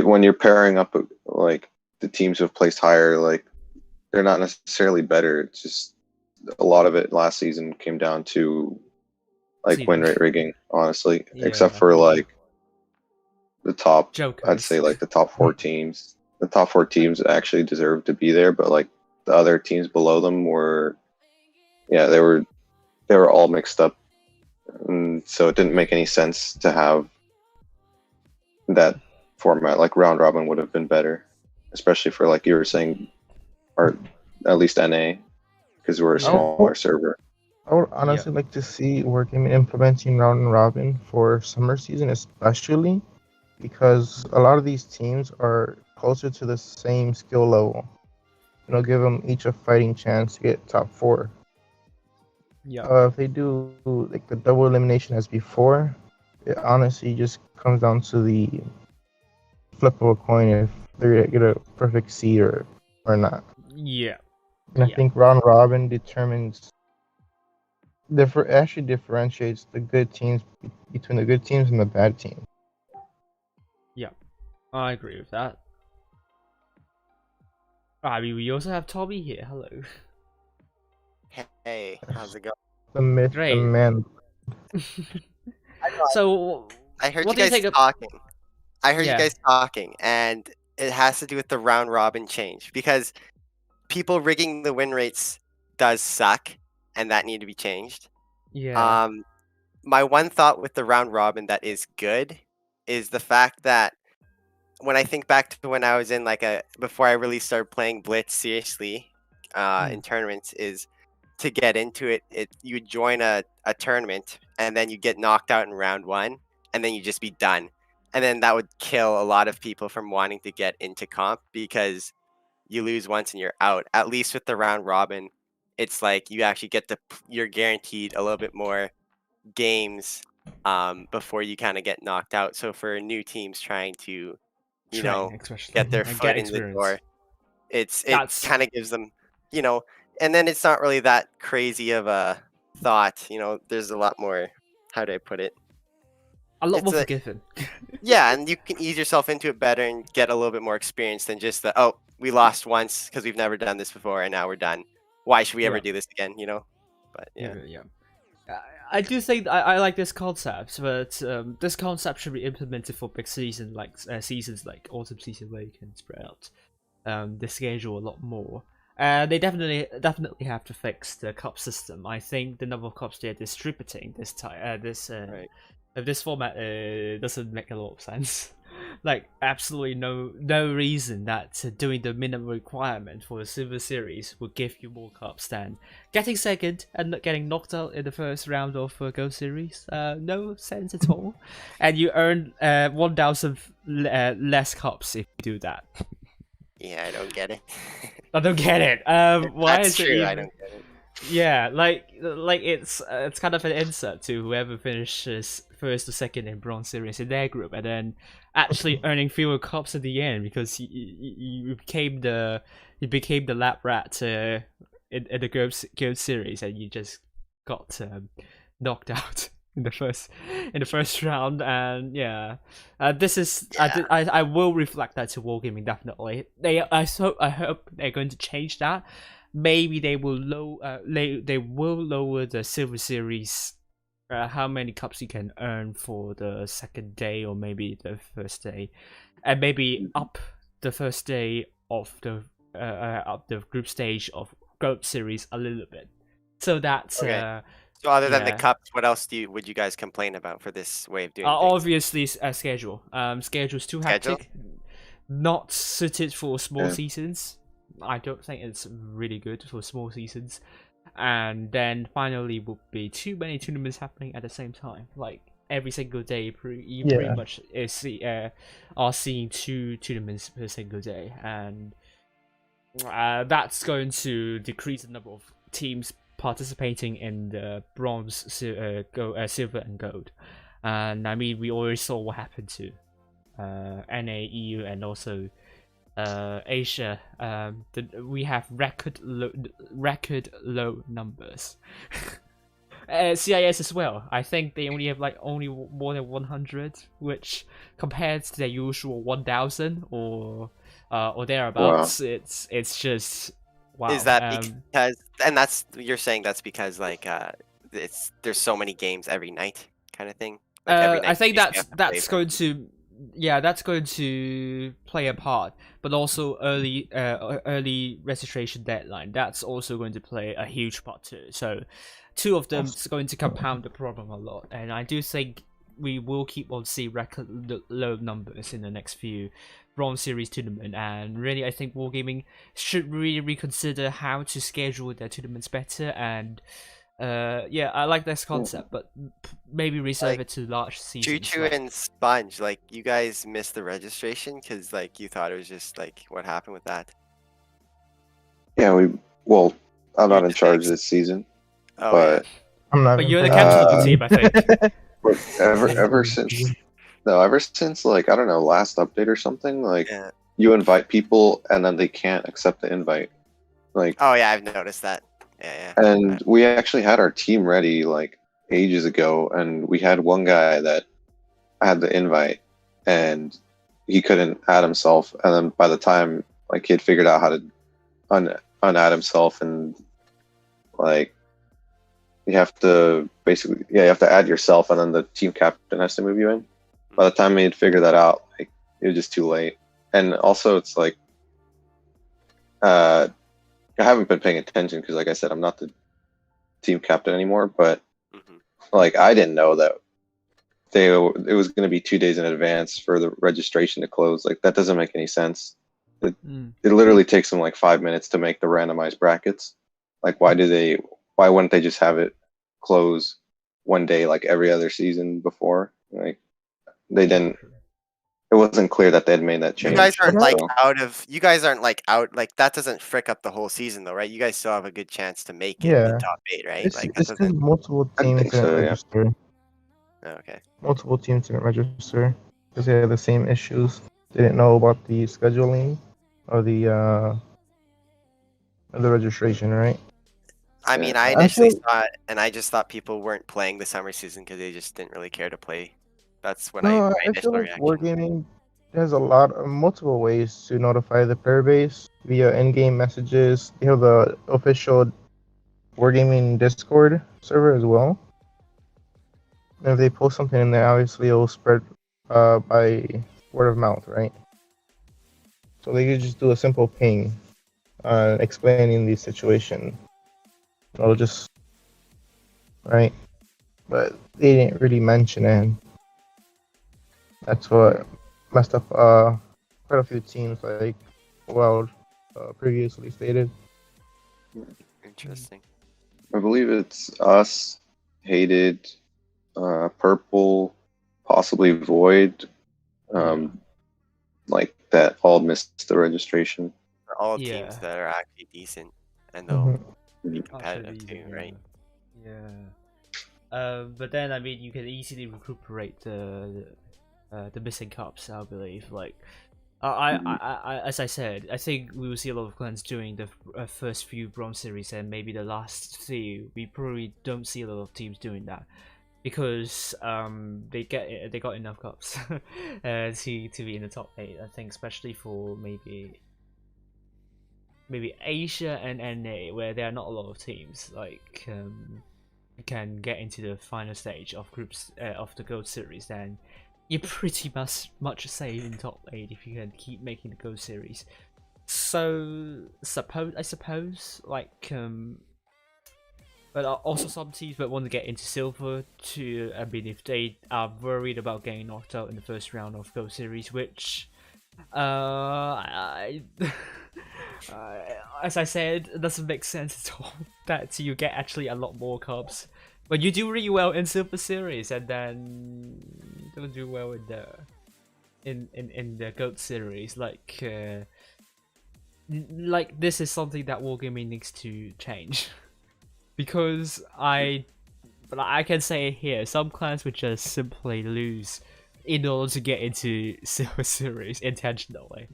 when you're pairing up like the teams who have placed higher, like they're not necessarily better. It's just a lot of it last season came down to like win Seeding. rate rigging, honestly, except Yeah. for like the top, Jokers. I'd say like the top 4 teams. The top 4 teams actually deserve to be there, but like the other teams below them were, yeah, they were all mixed up, and so it didn't make any sense to have that format. Like round robin would have been better, especially for like you were saying, or at least NA, because we're a Yeah. smaller server. I would honestly like to see Wargaming implementing round robin for summer season, especially because a lot of these teams are closer to the same skill level. Give them each a fighting chance to get top 4. Yeah. If they do like the double elimination as before, it honestly just comes down to the flip of a coin if they're gonna get a perfect seed or not. Yeah. And I Yeah. think round robin determines actually differentiates the good teams between the good teams and the bad teams. Yeah. I agree with that. I mean, we also have Tommy here. Hello. Hey, how's it going? The myth, the Great. man. So, I heard what you do you guys think of- talking. I heard Yeah. you guys talking, and it has to do with the round robin change because people rigging the win rates does suck, and that need to be changed. Yeah. My one thought with the round robin that is good is the fact that when I think back to when I was in before I really started playing Blitz seriously, in tournaments, is to get into it you would join a tournament and then you get knocked out in round 1 and then you just be done, and then that would kill a lot of people from wanting to get into comp because you lose once and you're out. At least with the round robin, it's like you actually you're guaranteed a little bit more games before you kind of get knocked out. So for new teams trying to Train, especially, get their and foot get in the door, it That's- kind of gives them, and then it's not really that crazy of a thought. There's a lot more. How do I put it? a lot It's more a- forgiven. Yeah, and you can ease yourself into it better and get a little bit more experience than just we lost once because we've never done this before and now we're done. Why should we ever Yeah. do this again? But yeah. Yeah. I do think I like this concept, but this concept should be implemented for big seasons like autumn season, where you can spread out the schedule a lot more. They definitely have to fix the cup system. I think the number of cups they're distributing this time, this format doesn't make a lot of sense. Like absolutely no reason that doing the minimum requirement for the Silver Series would give you more cups than getting second and not getting knocked out in the first round of Gold Series. No sense at all. And you earn 1,000 less cups if you do that. Yeah, I don't get it. I don't get it. Why That's is true. it even... I don't get it. Yeah, like it's kind of an insult to whoever finishes first or second in Bronze Series in their group, and then actually earning fewer cups at the end because you became the lap rat in the Gold Series, and you just got knocked out in the first round. And yeah, this is I will reflect that to Wargaming definitely. I hope they're going to change that. Maybe they will lower the Silver Series, how many cups you can earn for the second day or maybe the first day, and maybe up the first day of the group stage of Gold Series a little bit, so that Okay. So other than the yeah. cups, what else would you guys complain about for this way of doing things? Obviously schedule. Schedule's too hectic, not suited for small seasons. I don't think it's really good for small seasons. And then finally would be too many tournaments happening at the same time. Like every single day, pretty much are seeing 2 tournaments per single day, and that's going to decrease the number of teams participating in the bronze, silver, and gold. And I mean, we already saw what happened to NA, EU, and also Asia. We have record low numbers. CIS as well. I think they only have only more than 100, which compared to their usual 1,000 or thereabouts, it's just wow. Is that because, and that's, you're saying that's because like there's so many games every night kind of thing? Like every night I think you have to play that's for- going to, yeah, that's going to play a part, but also early registration deadline. That's also going to play a huge part too. So, two of them is going to compound the problem a lot, and I do think we will keep on seeing record low numbers in the next few Bronze Series tournament. And really, I think Wargaming should really reconsider how to schedule their tournaments better. And yeah, I like this concept, but maybe reserve Like, it to large Choo seasons. Choo and Sponge, like you guys missed the registration because like you thought it was just like what happened with that? Yeah, well, I'm not You in just charge ex- this season, Oh but I'm not. But even you're the playing captain of the Uh, team, I think. ever since like I don't know, last update or something, like yeah. you invite people and then they can't accept the invite. Like, Oh yeah, I've noticed that. Yeah. and we actually had our team ready like ages ago, and we had one guy that had the invite and he couldn't add himself, and then by the time like he had figured out how to unadd himself, and like you have to basically, yeah, you have to add yourself and then the team captain has to move you in. By the time he had figured that out, like it was just too late. And also it's like I haven't been paying attention because like I said, I'm not the team captain anymore, but Mhm. like I didn't know that it was going to be 2 days in advance for the registration to close. Like that doesn't make any sense. It literally takes them like 5 minutes to make the randomized brackets. Like why wouldn't they just have it close one day like every other season before? Like they didn't. It wasn't clear that they had made that change. You guys aren't like so- you guys aren't like out, like that doesn't frick up the whole season though, right? You guys still have a good chance to make it in Yeah. the top 8, right? It's Like that because doesn't. multiple I teams think didn't so, yeah. register. Oh, okay. Multiple teams didn't register because they had the same issues. They didn't know about the scheduling or the registration, right? I mean, Yeah. I I initially feel- saw it, and I just thought people weren't playing the summer season because they just didn't really care to play. That's when No, my I initial feel like reaction. Wargaming has a lot of multiple ways to notify the player base via in-game messages. They have the official Wargaming Discord server as well. And if they post something in there, obviously it will spread by word of mouth, right? So they could just do a simple ping explaining the situation. It'll just right, but they didn't really mention it. That's what messed up quite a few teams, like Wild previously stated. Interesting. I believe it's us, Hated, Purple, possibly Void, like that all missed the registration. For all Yeah. teams that are actually decent, and they'll Mhm. be competitive too, right? Yeah. But then I mean, you can easily recuperate the missing cups. I believe. Like, I as I said, I think we will see a lot of clans doing the first few Bronze Series, and maybe the last few. We probably don't see a lot of teams doing that because they got enough cups to be in the top 8. I think, especially for maybe Asia and NA, where there are not a lot of teams like can get into the final stage of groups of the Gold Series, then you're pretty much safe in top 8 if you can keep making the Gold Series. So I suppose like but also some teams might want to get into silver too. I mean, if they are worried about getting knocked out in the first round of Gold Series, which as I said, it doesn't make sense at all that you get actually a lot more cups. But you do really well in Silver Series, and then don't do well in the Gold Series. Like this is something that Wargaming needs to change, because I can say it here, some clans would just simply lose in order to get into Silver Series intentionally.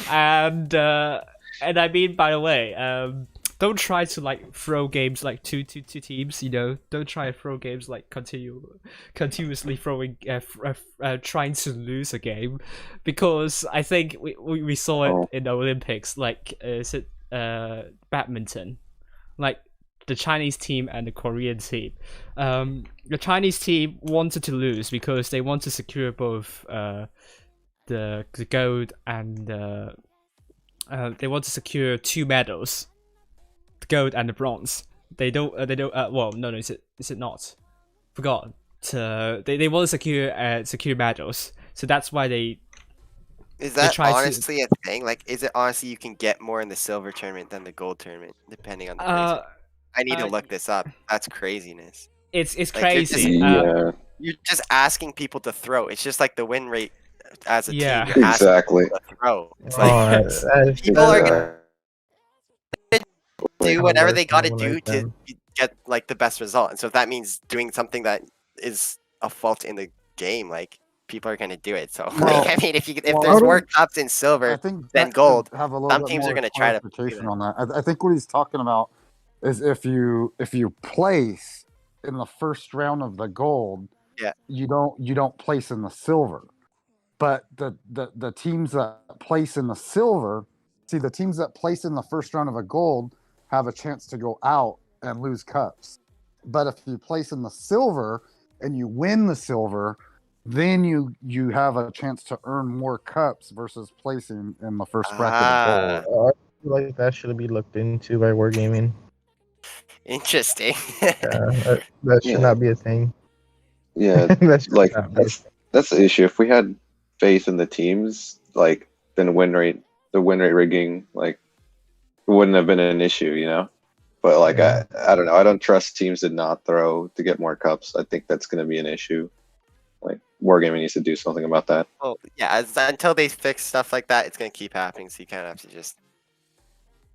And I mean, by the way, don't try to like throw games like two teams. You know, don't try to throw games like continuously throwing trying to lose a game, because I think we saw it in the Olympics. Like, is it badminton, like the Chinese team and the Korean team. The Chinese team wanted to lose because they want to secure both the gold and they want to secure 2 medals, the gold and the bronze. They don't. Well, no. Is it not? Forgot. They want to secure medals, so that's why they. Is They that try to- honestly a thing? Like, is it honestly you can get more in the silver tournament than the gold tournament, depending on the placement? I need to look this up. That's craziness. It's Like, you're just- crazy. Yeah, You're just asking people to throw. It's just like the win rate as a Yeah. team. You're asking exactly. people to throw. It's Oh, like that is people are gonna Exactly. do whatever they got to Someone do like to them. get like the best result. And so if that means doing something that is a fault in the game, like people are gonna do it. So Well- like, I mean, if well, there's I more don't- cups in I silver think than Zach gold, should have a little some bit teams are more gonna try to do clarification that. on that. I think what he's talking about is if you place in the first round of the gold, Yeah. you don't place in the silver. But the teams that place in the silver, see, the teams that place in the first round of a gold have a chance to go out and lose cups. But if you place in the silver and you win the silver, then you have a chance to earn more cups versus placing in the first bracket of gold. I feel like that should be looked into by Wargaming. Interesting. That should Yeah. not be a thing. Yeah, That should like not be a that's the issue. If we had faith in the teams, like then the win rate rigging, like it wouldn't have been an issue, you know. But like Yeah. I don't know. I don't trust teams to not throw to get more cups. I think that's going to be an issue. Like Wargaming needs to do something about that. Well, yeah, until they fix stuff like that, it's gonna keep happening. So you kind of have to just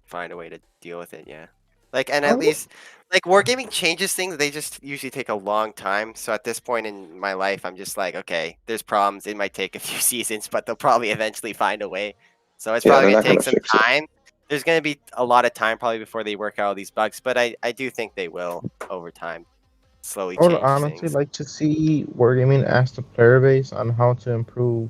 find a way to deal with it. Yeah, like and at least like Wargaming changes things. They just usually take a long time. So at this point in my life, I'm just like, okay, there's problems. It might take a few seasons, but they'll probably eventually find a way. So it's Yeah, probably they're gonna not gonna take some fix it. time. There's gonna be a lot of time probably before they work out all these bugs, but I do think they will over time slowly I would change honestly things. like to see Wargaming ask the player base on how to improve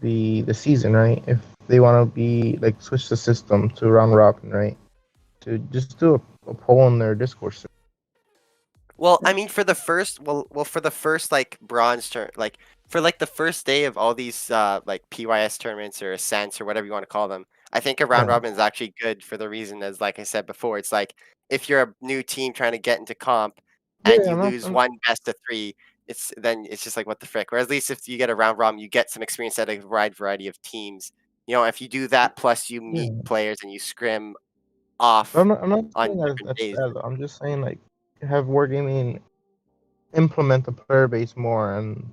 the season, right? If they want to be like switch the system to round robin, right? To just do a poll in their Discord server. Well, I mean, for the first, for the first like bronze turn, like for like the first day of all these like PYS tournaments or ascents or whatever you want to call them, I think a round Yeah. robin is actually good for the reason as like I said before, it's like if you're a new team trying to get into comp and Yeah, you I'm not- lose I'm- one best of 3, it's just like what the frick. Whereas at least if you get a round robin, you get some experience at a wide variety of teams. You know, if you do that plus you meet Yeah. players and you scrim off I'm not on saying that different that's days. bad. Though. I'm just saying like have Wargaming implement the player base more on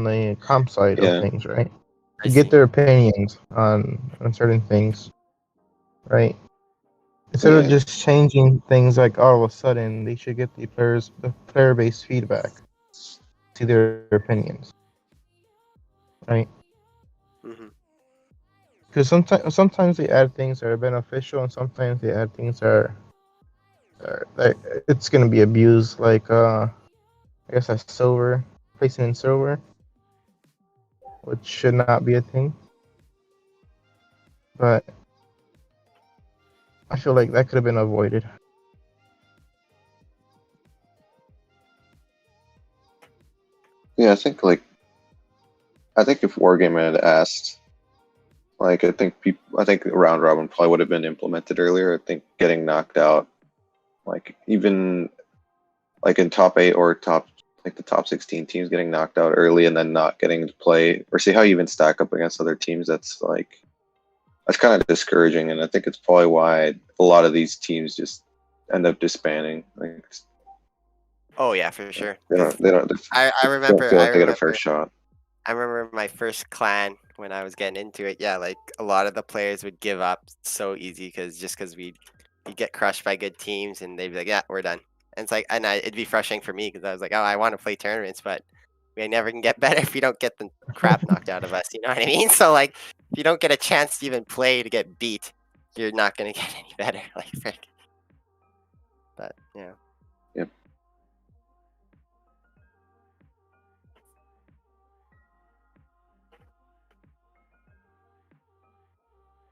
the comp side Yeah. of things, right? I To get see. their opinions on certain things, right? Instead of Yeah. just changing things like all of a sudden, they should get the player base feedback to their opinions, right? Hmm. Because sometimes they add things that are beneficial, and sometimes they add things that are like it's gonna be abused, like I guess that's silver, placing in silver, which should not be a thing. But I feel like that could have been avoided. Yeah, I think if Wargaming had asked, like I think round robin probably would have been implemented earlier. I think getting knocked out, like even like in top 8 or the top 16 teams getting knocked out early and then not getting to play or see how you even stack up against other teams. That's kind of discouraging, and I think it's probably why a lot of these teams just end up disbanding. Like Oh yeah, for sure. they don't I don't remember feel like they get a first shot. I remember my first clan when I was getting into it. Yeah, like a lot of the players would give up so easy because we'd get crushed by good teams and they'd be like, yeah, we're done. And it's like, it'd be frustrating for me because I was like, oh, I want to play tournaments, but we never can get better if we don't get the crap knocked out of us. You know what I mean? So like, if you don't get a chance to even play to get beat, you're not gonna get any better. Like frick. But yeah. Yep.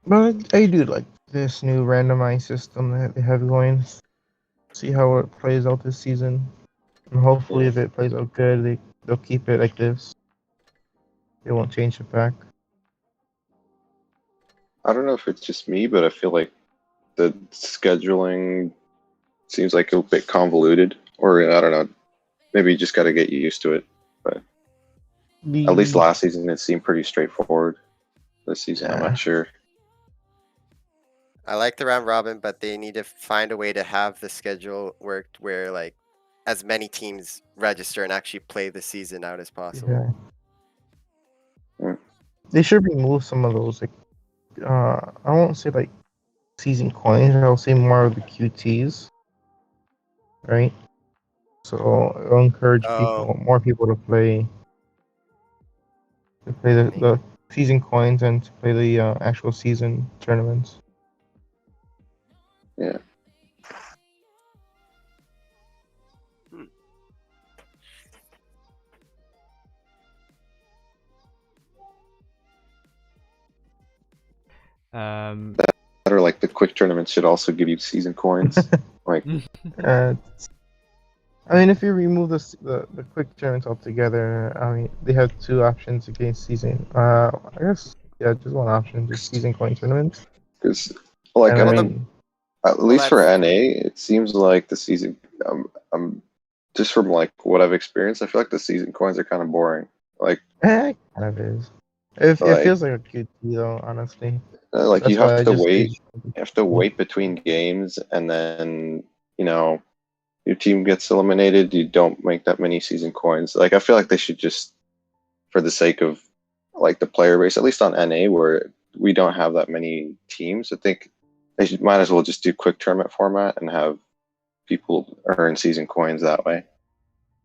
But I do like this new randomized system that they have going. See how it plays out this season, and hopefully, if it plays out good, they'll keep it like this. They won't change it back. I don't know if it's just me, but I feel like the scheduling seems like a bit convoluted, or I don't know. Maybe you just got to get used to it. But at least last season it seemed pretty straightforward. This season, I'm Yeah. not sure. I like the round robin, but they need to find a way to have the schedule worked where like as many teams register and actually play the season out as possible. Yeah. They should remove some of those. Like, I won't say like season coins. I'll say more of the QTs, right? So it'll encourage more people to play the season coins and to play the actual season tournaments. Yeah. That or like the quick tournaments should also give you season coins. Like, I mean, if you remove the quick tournaments altogether, I mean, they have two options against season. I guess just one option, just season coin tournaments. because like And I I mean, mean, at least for NA, it seems like the season. Just from like what I've experienced, I feel like the season coins are kind of boring. Like, it kind of is. It Like- feels like a QT though, honestly. like That's you why have I to just wait. use- You have to wait between games, and then your team gets eliminated. You don't make that many season coins. Like, I feel like they should just, for the sake of like the player base, at least on NA where we don't have that many teams, I think they might as well just do quick tournament format and have people earn season coins that way.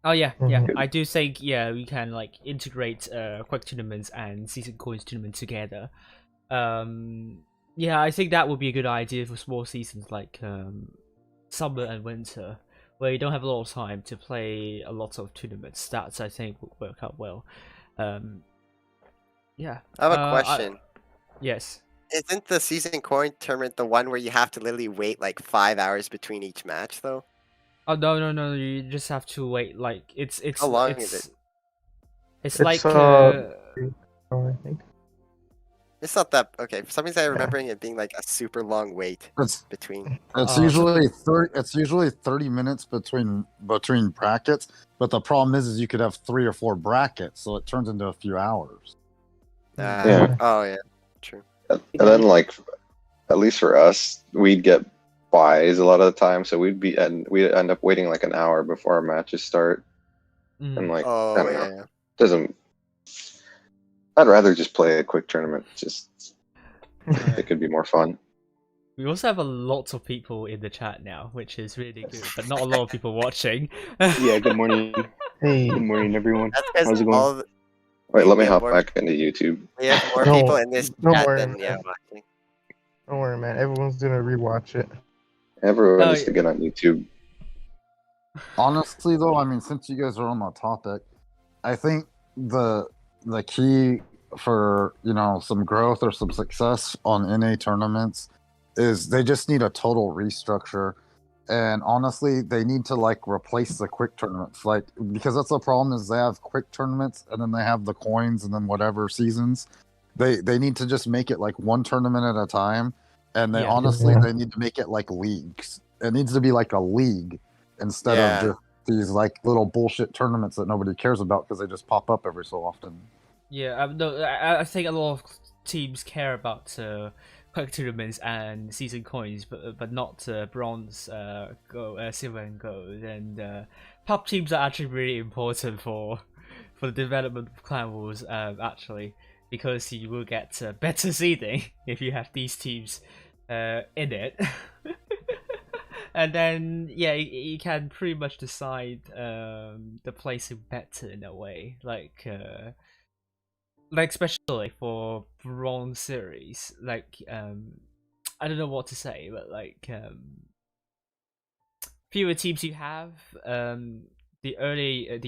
Oh yeah, yeah. Mhm. I do think we can like integrate quick tournaments and season coins tournament together. I think that would be a good idea for small seasons like summer and winter, where you don't have a lot of time to play a lot of tournaments. That I think would work out well. Yeah. I have a question. Yes. Isn't the season coin tournament the one where you have to literally wait like 5 hours between each match though? Oh no! You just have to wait. Like it's How long is it? It's like I think. It's not that okay. For some reason, I'm remembering it being like a super long wait It's between. usually 30. It's usually 30 minutes between brackets. But the problem is you could have 3 or 4 brackets, so it turns into a few hours. Yeah. Oh yeah. True. And then like, at least for us, we'd get buys a lot of the time, so we'd end up waiting like an hour before our matches start, and like, I don't know, doesn't. I'd rather just play a quick tournament. Just it could be more fun. We also have a lot of people in the chat now, which is really good, but not a lot of people watching. Yeah, good morning. Hey. Good morning, everyone. That's because How's it going? Wait, let me Yeah, hop more- back into YouTube. We have more Don't- people in this don't chat worry, than man. watching. Don't worry, man. Everyone's gonna rewatch it. Everyone needs to get on YouTube. Honestly, though, I mean, since you guys are on the topic, I think the key for some growth or some success on NA tournaments is they just need a total restructure, and honestly, they need to like replace the quick tournaments, like because that's the problem is they have quick tournaments and then they have the coins and then whatever seasons. They need to just make it like one tournament at a time, and they they need to make it like leagues. It needs to be like a league instead of just these like little bullshit tournaments that nobody cares about because they just pop up every so often. Yeah, no, I think a lot of teams care about quick tournaments and season coins, but not bronze, gold, silver, and gold. And pub teams are actually really important for the development of Clan Wars, actually, because you will get better seeding if you have these teams in it. And then you can pretty much decide the placing better in a way, like especially for bronze series, like I don't know what to say, but like fewer teams you have, the earlier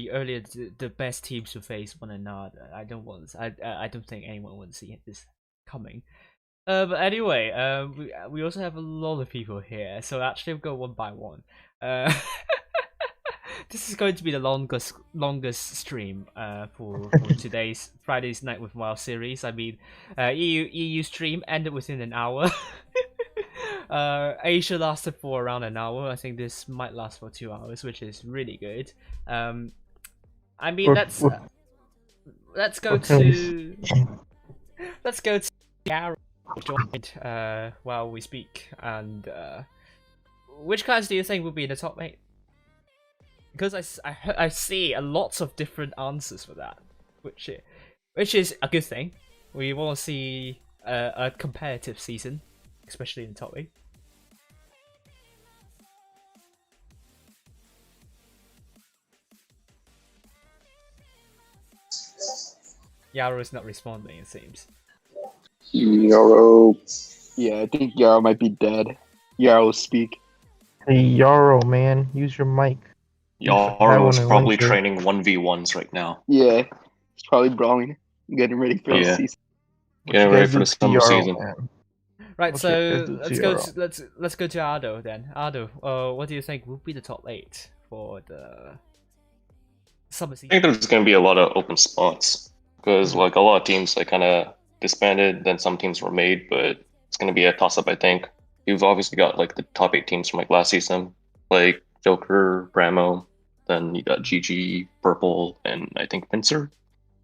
the best teams to face one another. I don't think anyone wants to see this coming. But anyway, we also have a lot of people here, so actually we'll go one by one. This is going to be the longest stream for today's Friday's Night with Wild series. I mean, EU stream ended within an hour. Asia lasted for around an hour. I think this might last for 2 hours, which is really good. I mean, let's go to Gary joined while we speak, and which clans do you think will be in the top 8? Because I see a lots of different answers for that, which is a good thing. We want to see a competitive season, especially in the top 8. Yarrow is not responding, it seems. Yarrow. Yeah, I think Yarrow might be dead. Yarrow speak. Hey, Yarrow, man, use your mic. Yarrow's probably training 1v1s right now. Yeah, he's probably brawling, getting ready for the season. Getting ready for the summer season. Right, so let's go to Ado then. Ado, what do you think will be the top 8 for the summer season? I think there's going to be a lot of open spots because like a lot of teams like kind of disbanded, then some teams were made, but it's going to be a toss-up. I think you've obviously got like the top 8 teams from like last season, like Joker, Bramo, then you got GG, Purple, and I think Pincer.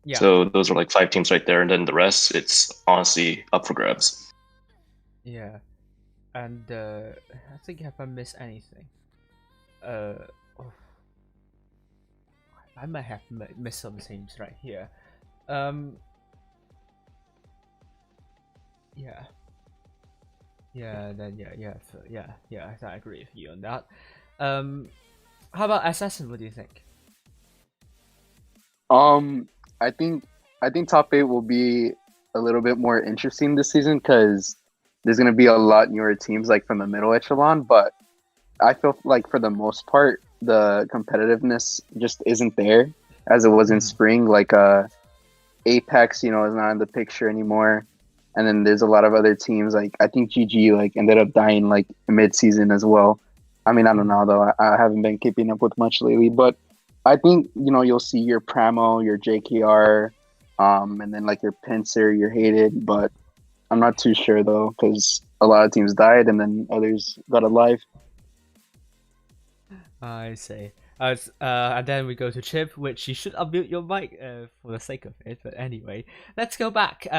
Yeah. So those are like 5 teams right there, and then the rest, it's honestly up for grabs. Yeah, and I think if I miss anything, I might have missed some teams right here. Yeah. I agree with you on that. How about Assassin? What do you think? I think top 8 will be a little bit more interesting this season because there's gonna be a lot newer teams like from the middle echelon, but I feel like for the most part the competitiveness just isn't there as it was in spring. Like Apex, is not in the picture anymore, and then there's a lot of other teams like I think GG like ended up dying like mid-season as well. I mean, I don't know though. I haven't been keeping up with much lately, but I think you'll see your Pramo, your JKR, and then like your Pincer, your Hated, but I'm not too sure though because a lot of teams died and then others got alive. I see. And then we go to Chip, which you should unmute your mic for the sake of it. But anyway, let's go back to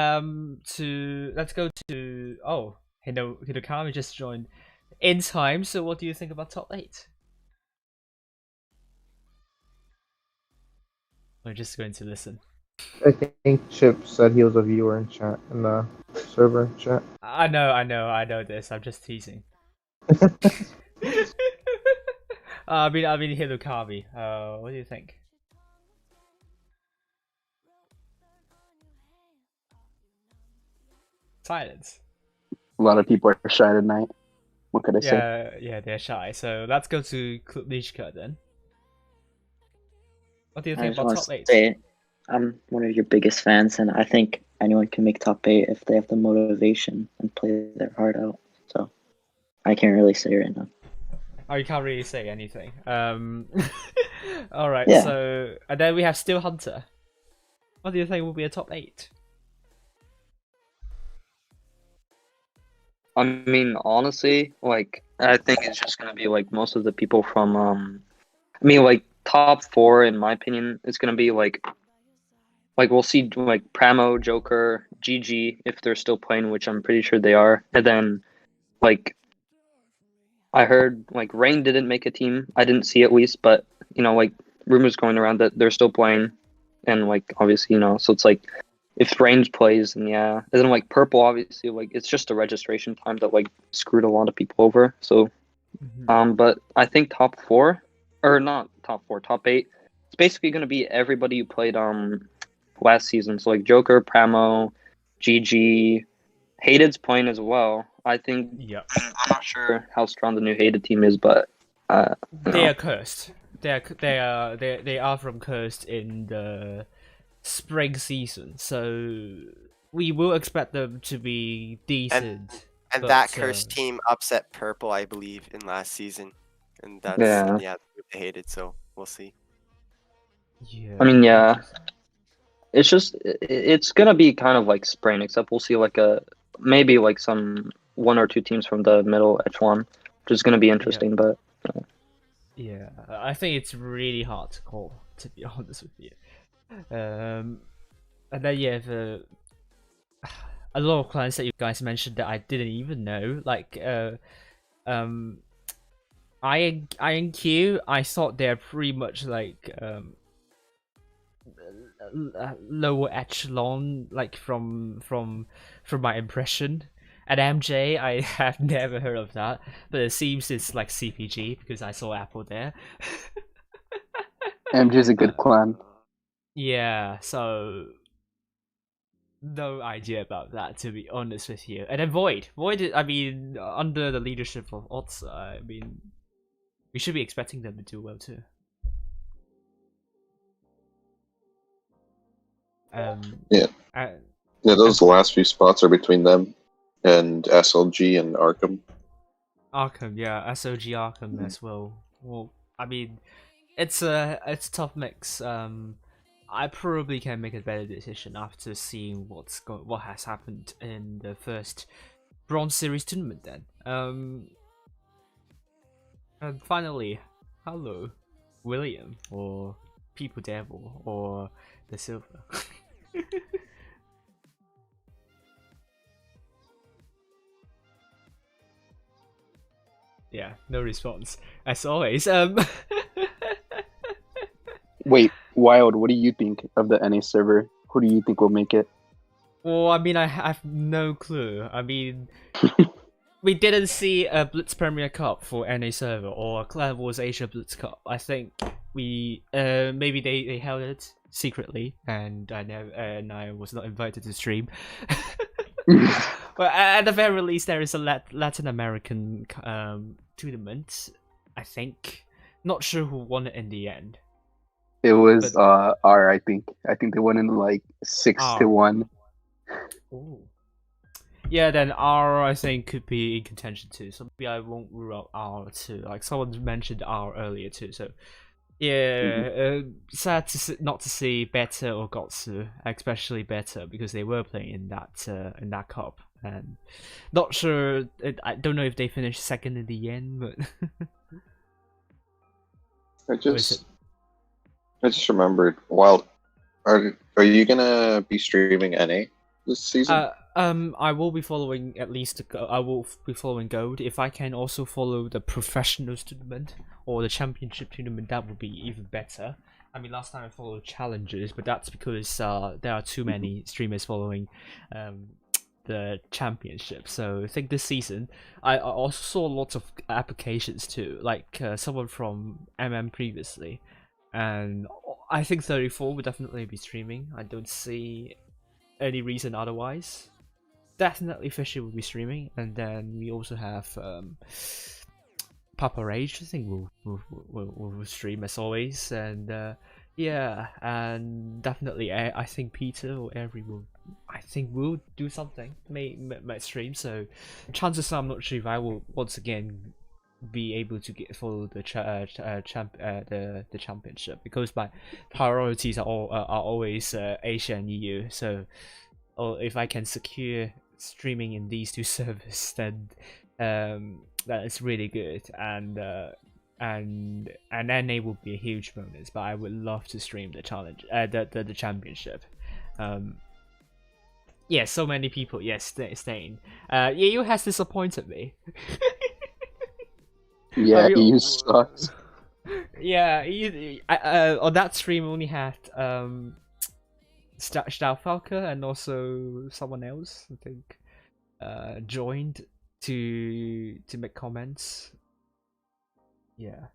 Hinokami just joined in time. So what do you think about top 8? We're just going to listen. I think Chip said he was a viewer in chat in the server chat. I know this. I'm just teasing. I mean Hinokami. What do you think? Silence. A lot of people are shy tonight. What could I say? Yeah, they're shy. So let's go to Klubnichka then. What do you think about top 8? I'm one of your biggest fans, and I think anyone can make top 8 if they have the motivation and play their heart out. So I can't really say right now. Oh, you can't really say anything. All right. Yeah. So and then we have Steel Hunter. What do you think will be a top 8? I mean, honestly, like I think it's just gonna be like most of the people from like top 4 in my opinion is gonna be like we'll see like Pramo, Joker, GG if they're still playing, which I'm pretty sure they are, and then like I heard like Rain didn't make a team. I didn't see at least, but like rumors going around that they're still playing, and like obviously so it's like if Range plays, then yeah. And then like Purple, obviously like it's just a registration time that like screwed a lot of people over. So but I think top 4 or not top 4, top 8. It's basically gonna be everybody who played last season. So like Joker, Pramo, GG, Hated's playing as well. I think. Yeah. I'm not sure how strong the new Hated team is, but they are cursed. They are from cursed in the spring season. So we will expect them to be decent. And but, that cursed team upset Purple, I believe, in last season, and that's Yeah. they hated. So we'll see. Yeah. I mean, yeah. It's just it's gonna be kind of like spring, except we'll see like maybe like some one or two teams from the middle echelon, which is gonna be interesting. But Yeah, I think it's really hard to call, to be honest with you. And then a lot of clans that you guys mentioned that I didn't even know, like INQ. I thought they're pretty much like lower echelon, like from my impression. At MJ, I have never heard of that, but it seems it's like CPG because I saw Apple there. MJ's a good clan. Yeah, so no idea about that, to be honest with you. And then Void, I mean, under the leadership of Otsa, I mean, we should be expecting them to do well too. Yeah, those last few spots are between them and SLG and Arkham. Arkham, yeah, SOG Arkham as well. Well, I mean, it's a tough mix. I probably can make a better decision after seeing what has happened in the first Bronze Series tournament. Then, and finally, hello, William or People Devil or the Silver. Yeah, no response as always. Wait, Wild, what do you think of the NA server? Who do you think will make it? Well, I mean, I have no clue. I mean, we didn't see a Blitz Premier Cup for NA server or a Clan Wars Asia Blitz Cup. I think we maybe they held it secretly, and I was not invited to stream. But at the very least, there is a Latin American tournament. I think, not sure who won it in the end. It was R. I think they won in like 6-1. Ooh. Yeah, then R I think could be in contention too. So maybe I won't rule out R too. Like someone mentioned R earlier too. So yeah, sad not to see Beta or Gotsu, especially Beta, because they were playing in that cup, and not sure. I don't know if they finished second in the end, but I just remembered. Wild, are you gonna be streaming NA this season? I will be following at least. I will be following Gold. If I can also follow the professionals tournament or the championship tournament, that would be even better. I mean, last time I followed challenges, but that's because there are too many streamers following the championship. So I think this season, I also saw lots of applications too, like someone from previously, and I think 34 would definitely be streaming. I don't see any reason otherwise. Definitely Fishy will be streaming, and then we also have Papa Rage. I think will stream as always, and yeah, and definitely I think Peter or Avery will do something, may stream. So chances are I'm not sure if I will once again be able to follow the the championship, because my priorities are always Asia and EU. So if I can secure streaming in these two servers, then that is really good, and NA will be a huge bonus. But I would love to stream the challenge, the championship. Yeah, so many people. Yes, staying. EU has disappointed me. Yeah, EU sucks. Yeah, on that stream only had Staufalker and also someone else, I think, joined to make comments. Yeah.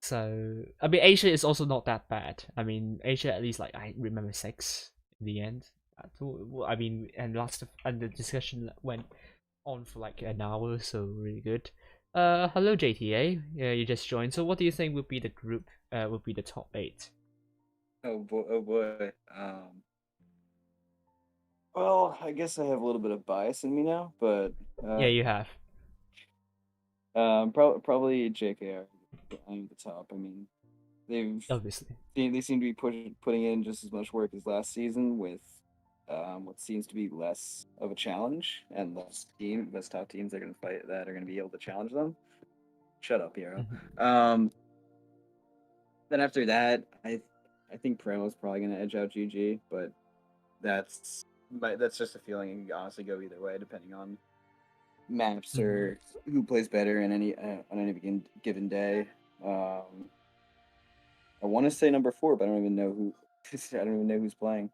So I mean, Asia is also not that bad. I mean, Asia at least, like, I remember 6 in the end. I mean, and the discussion went on for like an hour, so really good. Hello JTA. Yeah, you just joined. So what do you think would be the group? Would be the top 8? Oh boy. Well, I guess I have a little bit of bias in me now, but Yeah, you have. probably JKR at the top. I mean, Obviously. they seem to be putting in just as much work as last season with what seems to be less of a challenge and less top teams that are going to fight that are going to be able to challenge them. Shut up, Hero. Then after that, I think Primo's probably going to edge out GG, but that's just a feeling. It can honestly go either way depending on maps or who plays better in on any given day. I want to say number 4, but I don't even know who. I don't even know who's playing.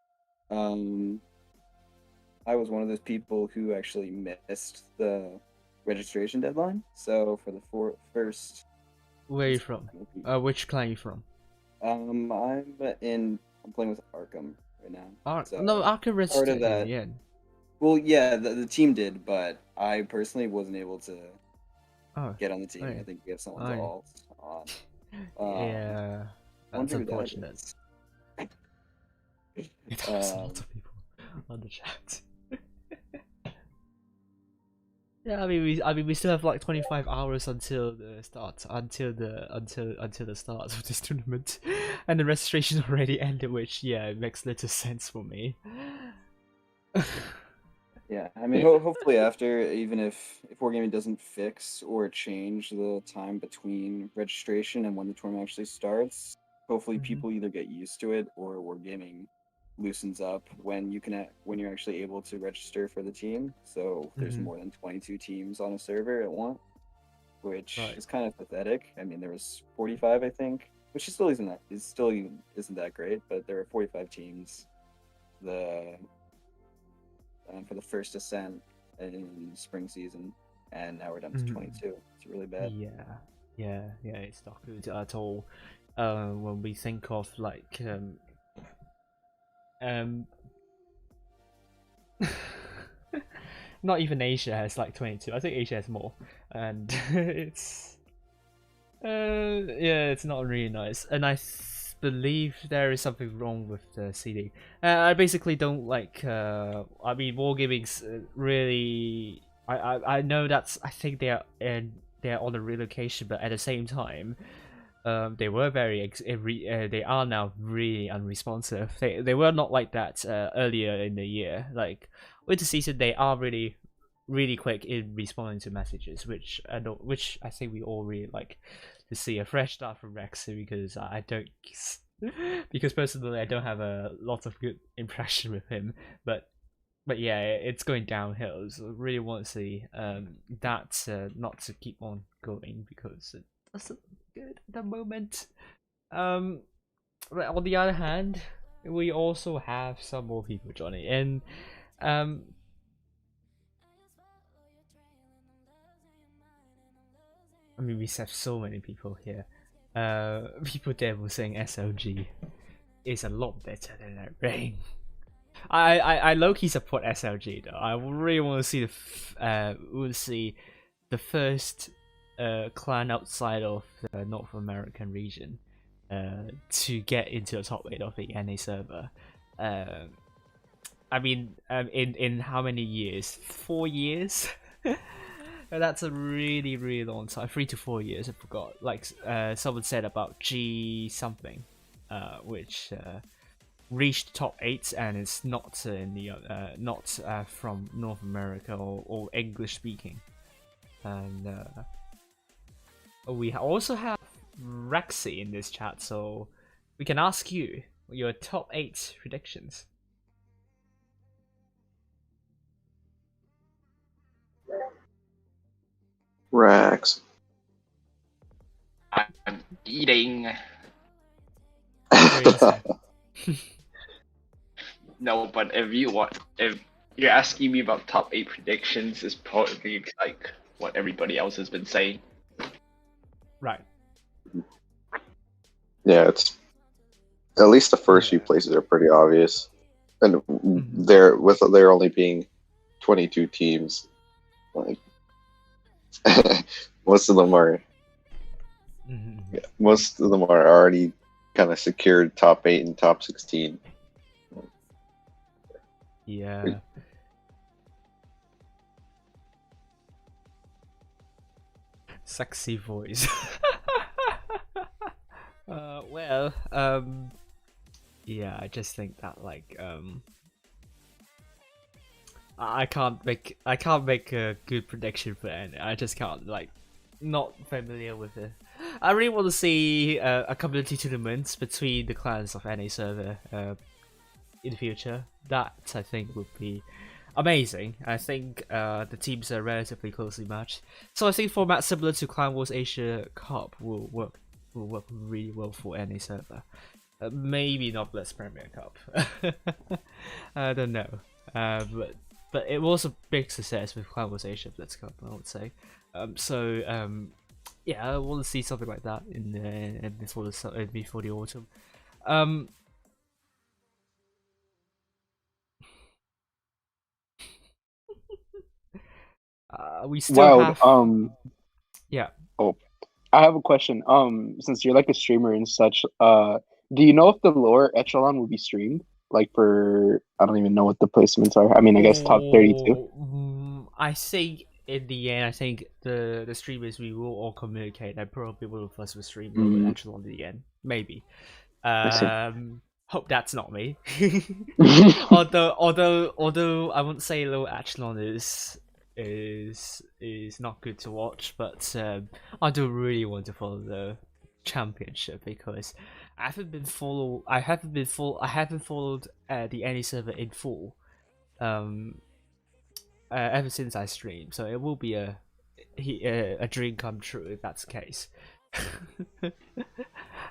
I was one of those people who actually missed the registration deadline. So for the first. Where are you from? Which clan are you from? I'm playing with Arkham right now. No, Arkham registered in the end. Well, yeah, the team did, but I personally wasn't able to get on the team. I think we have someone's alt on. Yeah, that's unfortunate. There's a lot of people on the chat. Yeah, I mean, we still have like 25 hours until the start of this tournament, and the registration already ended, which it makes little sense for me. Yeah, I mean, hopefully after, even if Wargaming doesn't fix or change the time between registration and when the tournament actually starts, hopefully people either get used to it or Wargaming loosens up when you're actually able to register for the team. So there's more than 22 teams on a server at once, which is kind of pathetic. I mean, there was 45, I think, which still isn't that great, but there were 45 teams. For the first ascent in spring season, and now we're down to 22. It's really bad. Yeah, it's not good at all. When we think of like not even Asia has like 22. I think Asia has more, and it's it's not really nice. And I believe there is something wrong with the seeding. I basically don't like. I mean, Wargaming's really. I know that's. I think they're on a relocation, but at the same time, they were they are now really unresponsive. They were not like that earlier in the year. Like winter season, they are really quick in responding to messages, which I think we all really like to see a fresh start from Rex, because I don't. Because personally, I don't have a lot of good impression with him, but yeah, it's going downhill. So I really want to see that not to keep on going, because it doesn't look good at the moment. But on the other hand, we also have some more people joining, and I mean, we have so many people here. People there were saying SLG is a lot better than that Rain. I low-key support SLG though. I really want to see the first clan outside of the North American region to get into the top 8 of the NA server. I mean, in how many years? 4 years. That's a really long time. 3 to 4 years. I forgot. Like someone said about G something, which reached top 8 and it's not in the not from North America or English speaking. And we also have Rexy in this chat, so we can ask you your top 8 predictions. Rex. I'm eating. No, but if you're asking me about top 8 predictions, it's probably like what everybody else has been saying. Right. Yeah, it's at least the first few places are pretty obvious, and there only being 22 teams, like most of them are already kind of secured top 8 and top 16. Yeah. Sexy voice. Well, yeah, I just think that like I can't make a good prediction for it. I just can't, like, not familiar with it. I really want to see a community tournament between the clans of NA server in the future. That I think would be amazing. I think the teams are relatively closely matched, so I think format similar to Clan Wars Asia Cup will work really well for NA server. Maybe not Blitz Premier Cup. I don't know. But it was a big success with Clan Wars Asia Blitz Cup, I would say. Yeah, I want to see something like that in before the autumn. We still Wild. have yeah. Oh, I have a question. Since you're like a streamer and such, do you know if the lower echelon will be streamed? Like for, I don't even know what the placements are. I mean, I guess top 32. I think in the end, I think the streamers, we will all communicate. I probably will of us will stream lower echelon in the end. Maybe. Hope that's not me. although I wouldn't say lower echelon is not good to watch, but I do really want to follow the championship because I haven't followed the NA server in full ever since I streamed, so it will be a dream come true if that's the case.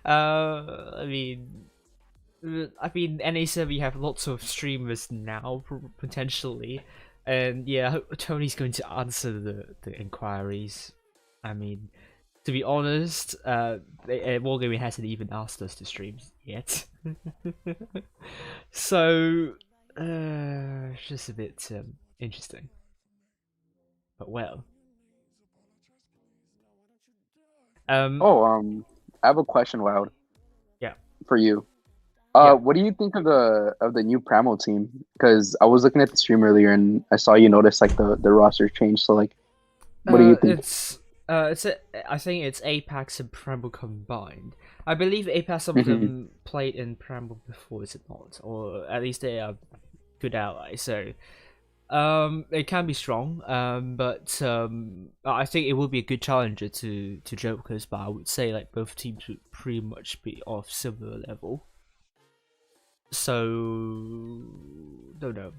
I mean, NA server, we have lots of streamers now potentially, and yeah, Tony's going to answer the inquiries. I mean, to be honest, Wargaming hasn't even asked us to stream yet. So, it's just a bit interesting. But well. I have a question, Wild. Yeah. For you. What do you think of the new Pramo team? Because I was looking at the stream earlier and I saw you notice like the roster change. So like, what do you think? I think it's Apex and Pramo combined. I believe Apex, some of them played in Pramo before, is it not? Or at least they are good allies. So it can be strong. But I think it will be a good challenger to Jokers. But I would say like both teams would pretty much be of similar level. So don't know.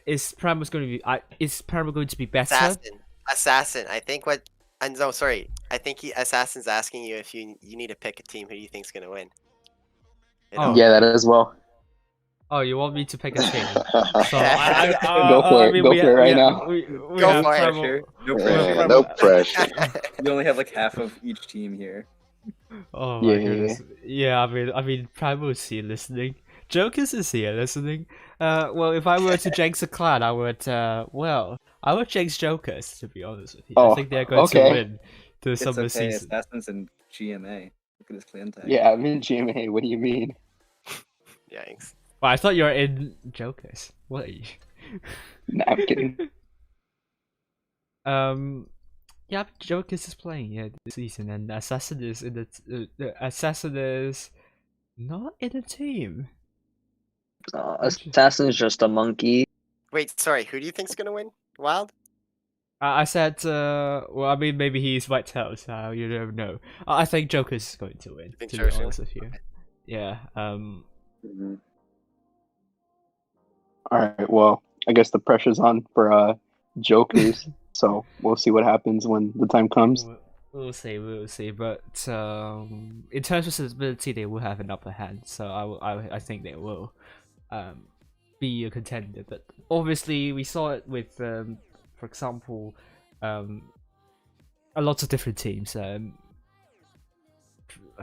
Is Pramo going to be better? Assassin. I think what. No, sorry. I think Assassin's asking you if you need to pick a team. Who do you think's gonna win? Oh. Yeah, that as well. Oh, you want me to pick a team? So Go for it. Go for it right now. Go for it. No pressure. We only have like half of each team here. Oh my goodness. Yeah, I mean, Primo is here listening. Jokers is here listening. Well, if I were to jinx a clan, I would jinx Jokers, to be honest with you. I think they're going to win the summer season. Assassins and GMA. Look at his clan tag. Yeah, I'm in GMA. What do you mean? Yikes. Well, I thought you were in Jokers. What are you? Nah, I'm kidding. Yeah, Jokers is playing this season, and Assassin is in the Assassin is not in the team. Assassin is just a monkey. Wait, sorry. Who do you think's gonna win? Wild? I said, well, I mean, maybe he's Whitetail, so you never know. I think Joker's going to win, to be honest with you. Yeah, All right, well, I guess the pressure's on for Jokers, so we'll see what happens when the time comes. We'll see. But in terms of stability, they will have an upper hand, so I think they will be a contender. But obviously, we saw it with, for example, a lot of different teams. I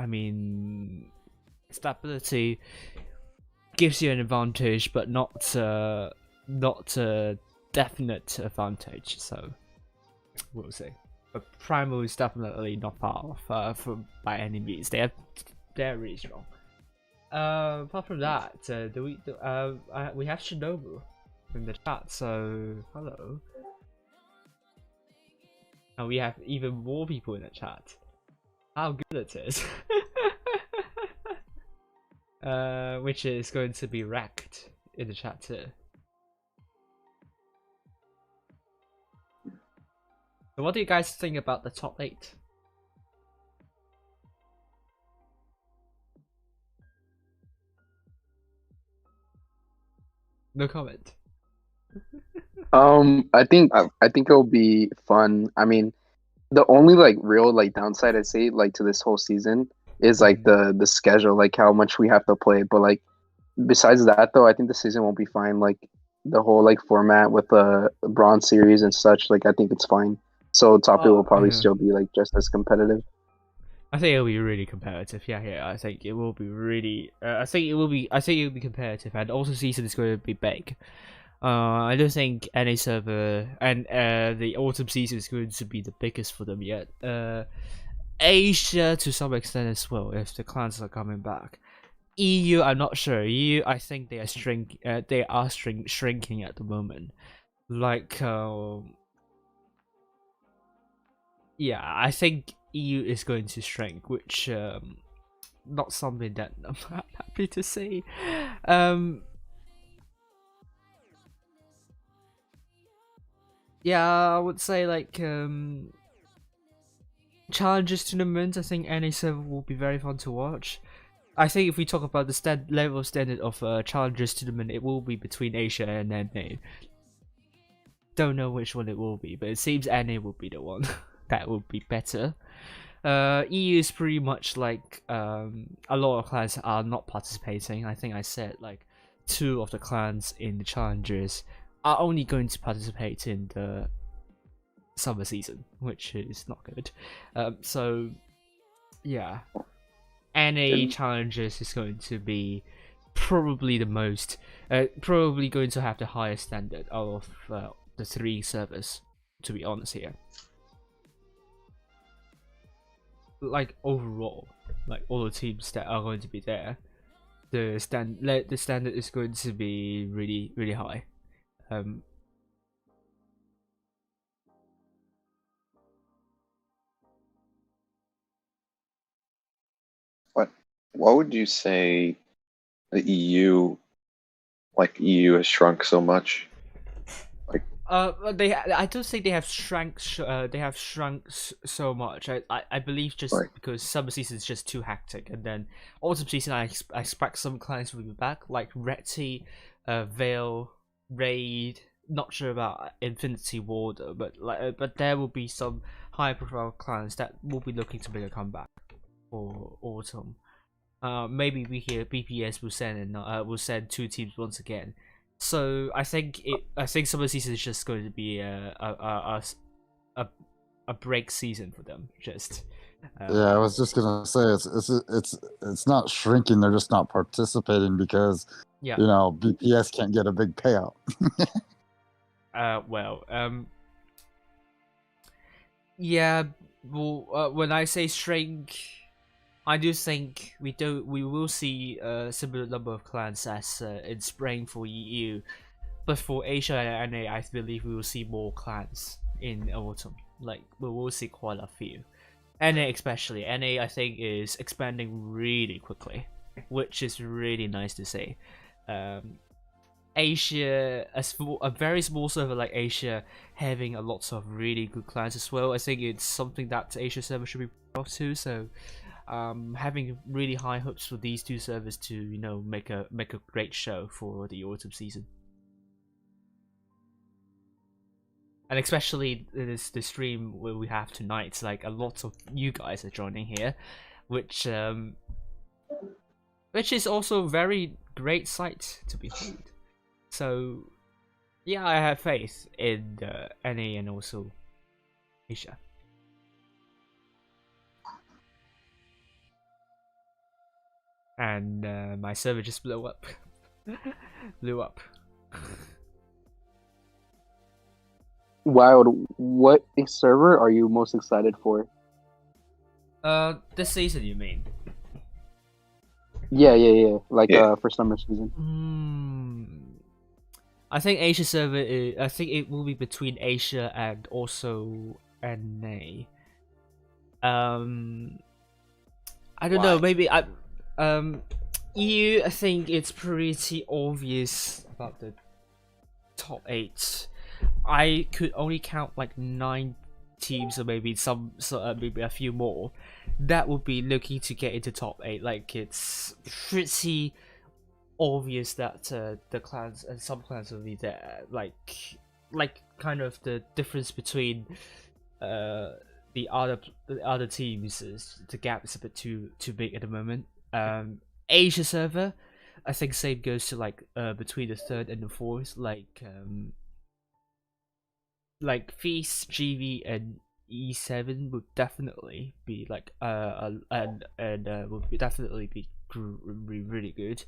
mean, stability gives you an advantage, but not a definite advantage. So we'll see. But Primal is definitely not far off by any means. They're really strong. Apart from that, we have Shinobu in the chat, so hello. And we have even more people in the chat. How good it is. Which is going to be wrecked in the chat too. So what do you guys think about the top 8? No comment. I think it'll be fun. I mean, the only like real like downside I say like to this whole season is like the schedule, like how much we have to play. But like besides that though, I think the season won't be fine. Like the whole like format with the bronze series and such, like I think it's fine. So top 8 will probably still be like just as competitive. I think it'll be really competitive. Yeah. I think it will be really. I think it will be competitive, and also season is going to be big. I don't think any server and the autumn season is going to be the biggest for them yet. Asia to some extent as well, if the clans are coming back. EU, I'm not sure. EU, I think they are shrinking at the moment. Like, yeah, I think EU is going to shrink, which not something that I'm happy to see. Yeah, I would say like challenges tournament. I think any server will be very fun to watch. I think if we talk about the level of standard of challenges tournament, it will be between Asia and NA. Don't know which one it will be, but it seems NA will be the one that will be better. EU is pretty much like a lot of clans are not participating. I think I said like 2 of the clans in the challenges are only going to participate in the summer season, which is not good. So yeah, NA challenges is going to be probably the most, probably going to have the highest standard out of the 3 servers, to be honest here. Like overall, like all the teams that are going to be there, the standard is going to be really high. What would you say the EU has shrunk so much? Like I don't think they have shrunk. They have shrunk so much. I believe just because summer season is just too hectic, and then autumn season I expect some clients will be back, like Reti, Veil, Raid. Not sure about Infinity Ward, but there will be some high-profile clients that will be looking to make a comeback for autumn. Maybe we hear BPS will send 2 teams once again. So I think summer season is just going to be a break season for them. Just yeah, I was just gonna say it's not shrinking. They're just not participating because yeah. you know BPS can't get a big payout. Yeah. Well, when I say shrink, I do think we will see a similar number of clans as in spring for EU, but for Asia and NA, I believe we will see more clans in autumn. Like we will see quite a few. NA especially. NA I think is expanding really quickly, which is really nice to see. Asia, a very small server like Asia, having a lots of really good clans as well. I think it's something that Asia server should be proud to. So, having really high hopes for these 2 servers to make a great show for the autumn season. And especially the stream where we have tonight, like a lot of you guys are joining here, which is also a very great sight to behold. So yeah, I have faith in NA and also Asia. And my server just blew up. Wild, what server are you most excited for? This season you mean? Yeah. Like Yeah. for summer season. I think Asia server I think it will be between Asia and also NA. I don't know, Why? maybe EU, I think it's pretty obvious about the top 8. I could only count like 9 teams, or maybe maybe a few more that would be looking to get into top 8. Like, it's pretty obvious that the clans and some clans will be there. Like kind of the difference between the other teams is the gap is a bit too big at the moment. Asia server, I think same goes to like between the third and the fourth, like Feast, GV, and E7 would definitely be like would be definitely be really good.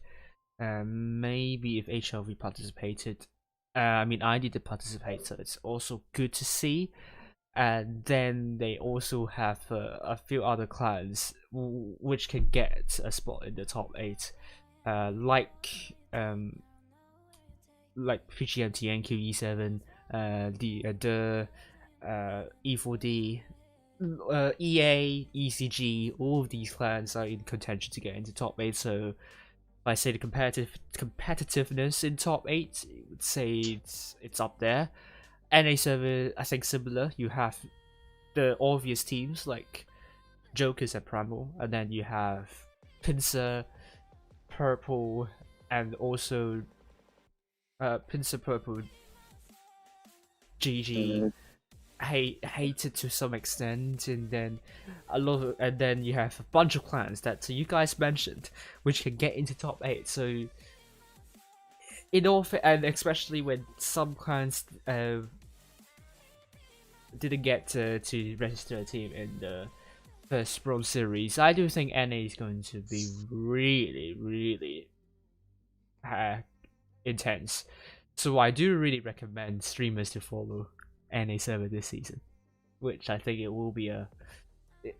Maybe if HLV participated, I mean I didn't participate, so it's also good to see. And then they also have a few other clans which can get a spot in the top 8, like PGMT, NQ, E7, the E4D, EA, ECG. All of these clans are in contention to get into top 8. So I say the competitiveness in top 8, I would say it's up there. NA server, I think similar. You have the obvious teams like Jokers and Primal, and then you have Pincer, Purple, and also Pincer, Purple, GG, hated to some extent, and then and then you have a bunch of clans that you guys mentioned, which can get into top 8. So and especially when some clans didn't get to register a team in the first Pro Series, I do think NA is going to be really intense. So I do really recommend streamers to follow NA server this season, which I think it will be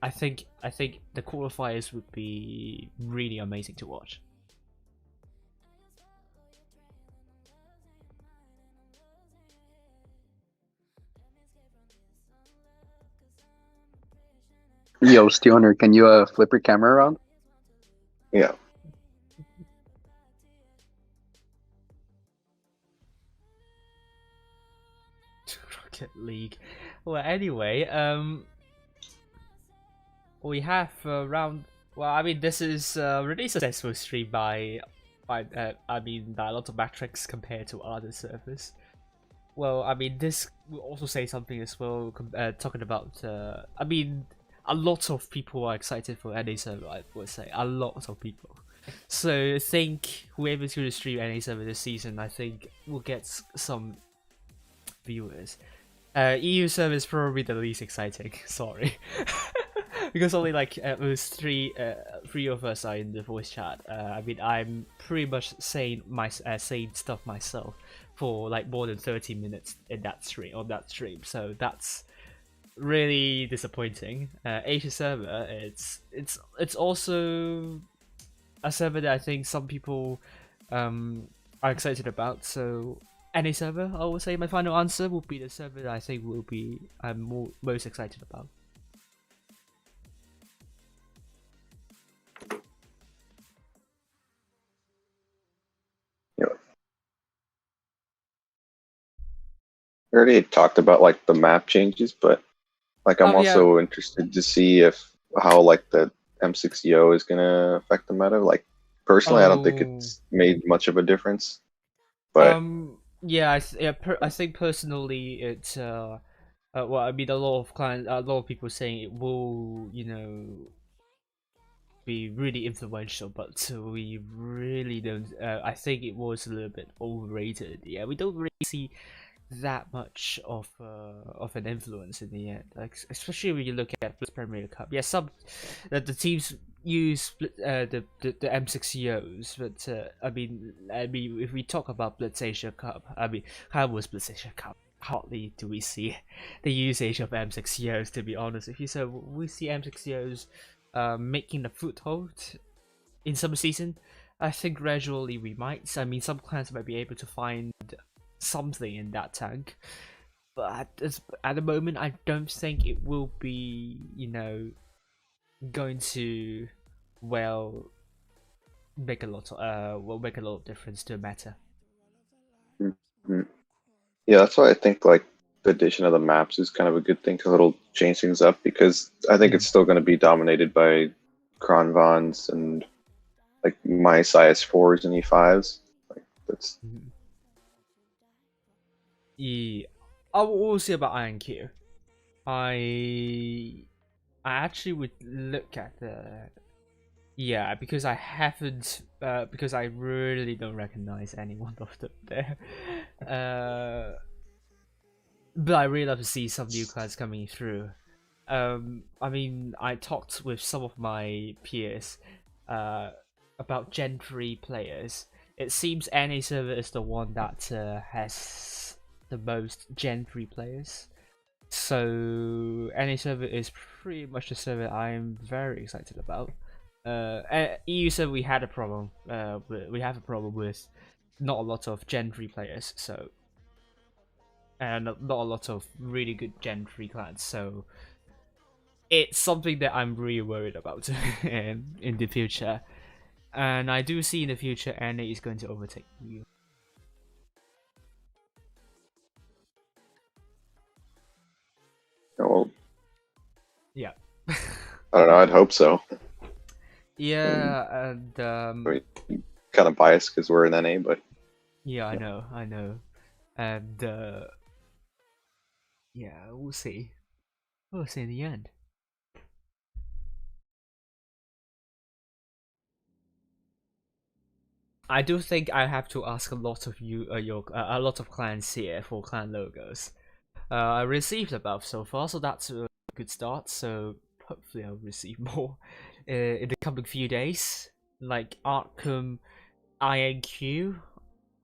I think the qualifiers would be really amazing to watch. Yo, Steoner, can you flip your camera around? Yeah. Rocket League. Well, anyway, we have around. Well, I mean, this is a really successful stream by a lot of metrics compared to other servers. Well, I mean, this will also say something as well. Talking about, I mean, a lot of people are excited for NA server. I would say a lot of people. So I think whoever's going to stream NA server this season, I think will get some viewers. EU server is probably the least exciting. Sorry, because only like at most three of us are in the voice chat. I mean, I'm pretty much saying stuff myself for like more than 30 minutes in that stream. So that's really disappointing. Asia server, it's also a server that I think some people are excited about. So NA server, I would say my final answer will be the server that I think I'm most excited about. We already talked about like the map changes, but like I'm also interested to see how like the M60O is gonna affect the meta. Like personally, I don't think it's made much of a difference. But yeah, I think personally it's well, I mean, a lot of people saying it will, be really influential, but we really don't. I think it was a little bit overrated. Yeah, we don't really see that much of an influence in the end, like especially when you look at Blitz Premier Cup. Yeah, the teams use the M60Os, but I mean if we talk about Blitz Asia Cup, I mean, how was Blitz Asia Cup? Hardly do we see the usage of M60Os, to be honest with you. So we see M60Os making the foothold in summer season. I think gradually we might. I mean, some clans might be able to find something in that tank, but at the moment, I don't think it will be, going to make a lot of difference to the meta. Mhm. Yeah, that's why I think like the addition of the maps is kind of a good thing because it'll change things up. Because I think it's still going to be dominated by Kronvons and like my size 4s and E5s. Like that's Yeah, we'll see about INQ. I actually would look at the because I haven't because I really don't recognize anyone of them there. But I really love to see some new clans coming through. I mean, I talked with some of my peers about Gen 3 players. It seems NA server is the one that has the most Gen 3 players. So NA server is pretty much the server I'm very excited about. EU server we had a problem. We have a problem with not a lot of Gen 3 players. So and not a lot of really good Gen 3 clans. So it's something that I'm really worried about in the future. And I do see in the future NA is going to overtake EU. well, Yeah. I don't know. I'd hope so. Yeah, and I mean, kind of biased because we're in NA, but yeah, I know, and yeah, we'll see. We'll see in the end. I do think I have to ask a lot of you, a lot of clans here for clan logos. I received above so far, so that's a good start. So hopefully I'll receive more in the coming few days, like Arkham, INQ,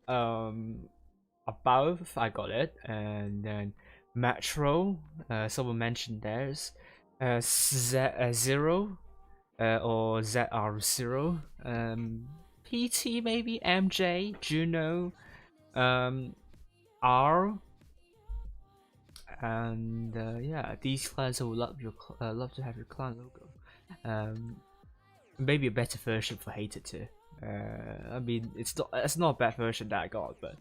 above I got it, and then Metro. Someone mentioned theirs. Zero, or ZR0. PT maybe, MJ, Juno, R, and yeah, these clans will love to have your clan logo. Maybe a better version for Hated too. I mean, it's not a bad version that I got, but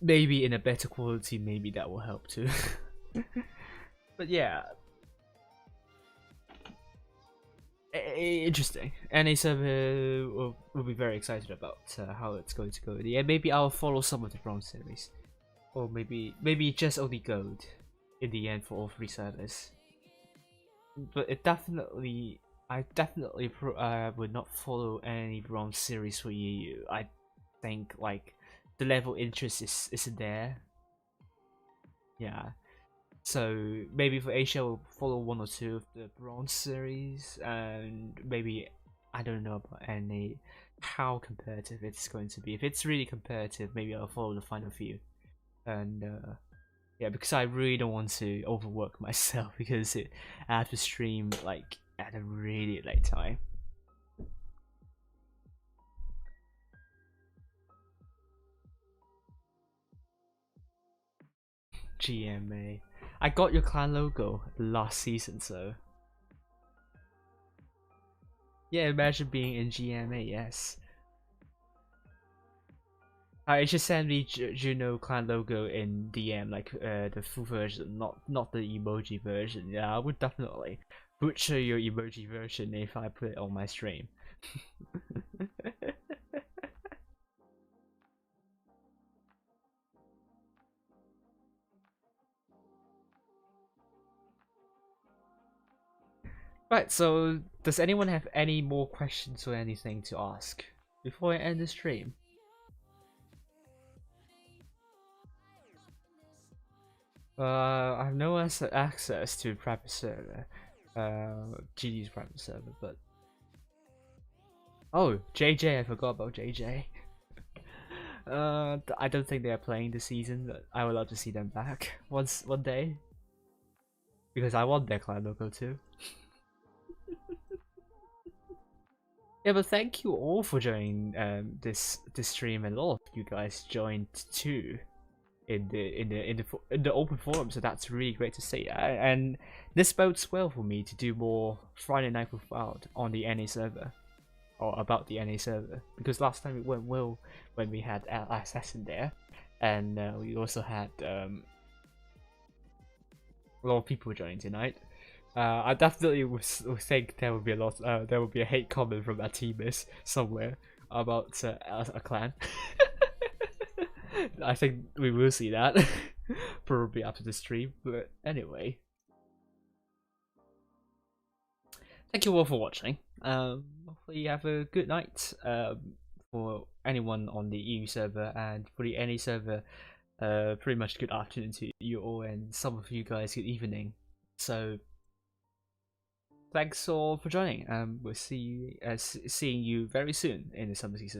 maybe in a better quality, maybe that will help too. But yeah, interesting. NA server will be very excited about how it's going to go. Yeah, maybe I'll follow some of the bronze series, or maybe just only gold in the end for all three servers. But I definitely would not follow any bronze series for EU. I think like the level of interest isn't there. Yeah. So maybe for Asia we'll follow one or two of the bronze series, and maybe I don't know about any how competitive it's going to be. If it's really competitive, maybe I'll follow the final few. And yeah, because I really don't want to overwork myself because I have to stream like at a really late time. GMA. I got your clan logo last season, so yeah, imagine being in GMA, yes. It just send me Juno clan logo in DM, like the full version, not the emoji version. Yeah, I would definitely butcher your emoji version if I put it on my stream. Right, so does anyone have any more questions or anything to ask before I end the stream? I have no access to private server, GD's private server, but oh, JJ, I forgot about JJ. I don't think they are playing this season, but I would love to see them back one day, because I want their clan logo too. Yeah, but thank you all for joining this stream, and a lot of you guys joined too in the open forum, so that's really great to see. And this bodes well for me to do more Friday Night Without on the NA server, or about the NA server, because last time it went well when we had Assassin there, and we also had a lot of people joining tonight. I definitely would think there would be a lot. There would be a hate comment from that teamers somewhere about a clan. I think we will see that probably after the stream. But anyway, thank you all for watching. Hopefully you have a good night. For anyone on the EU server, and for the NA server, pretty much good afternoon to you all, and some of you guys good evening. So thanks all for joining. We'll see you, seeing you very soon in the summer season.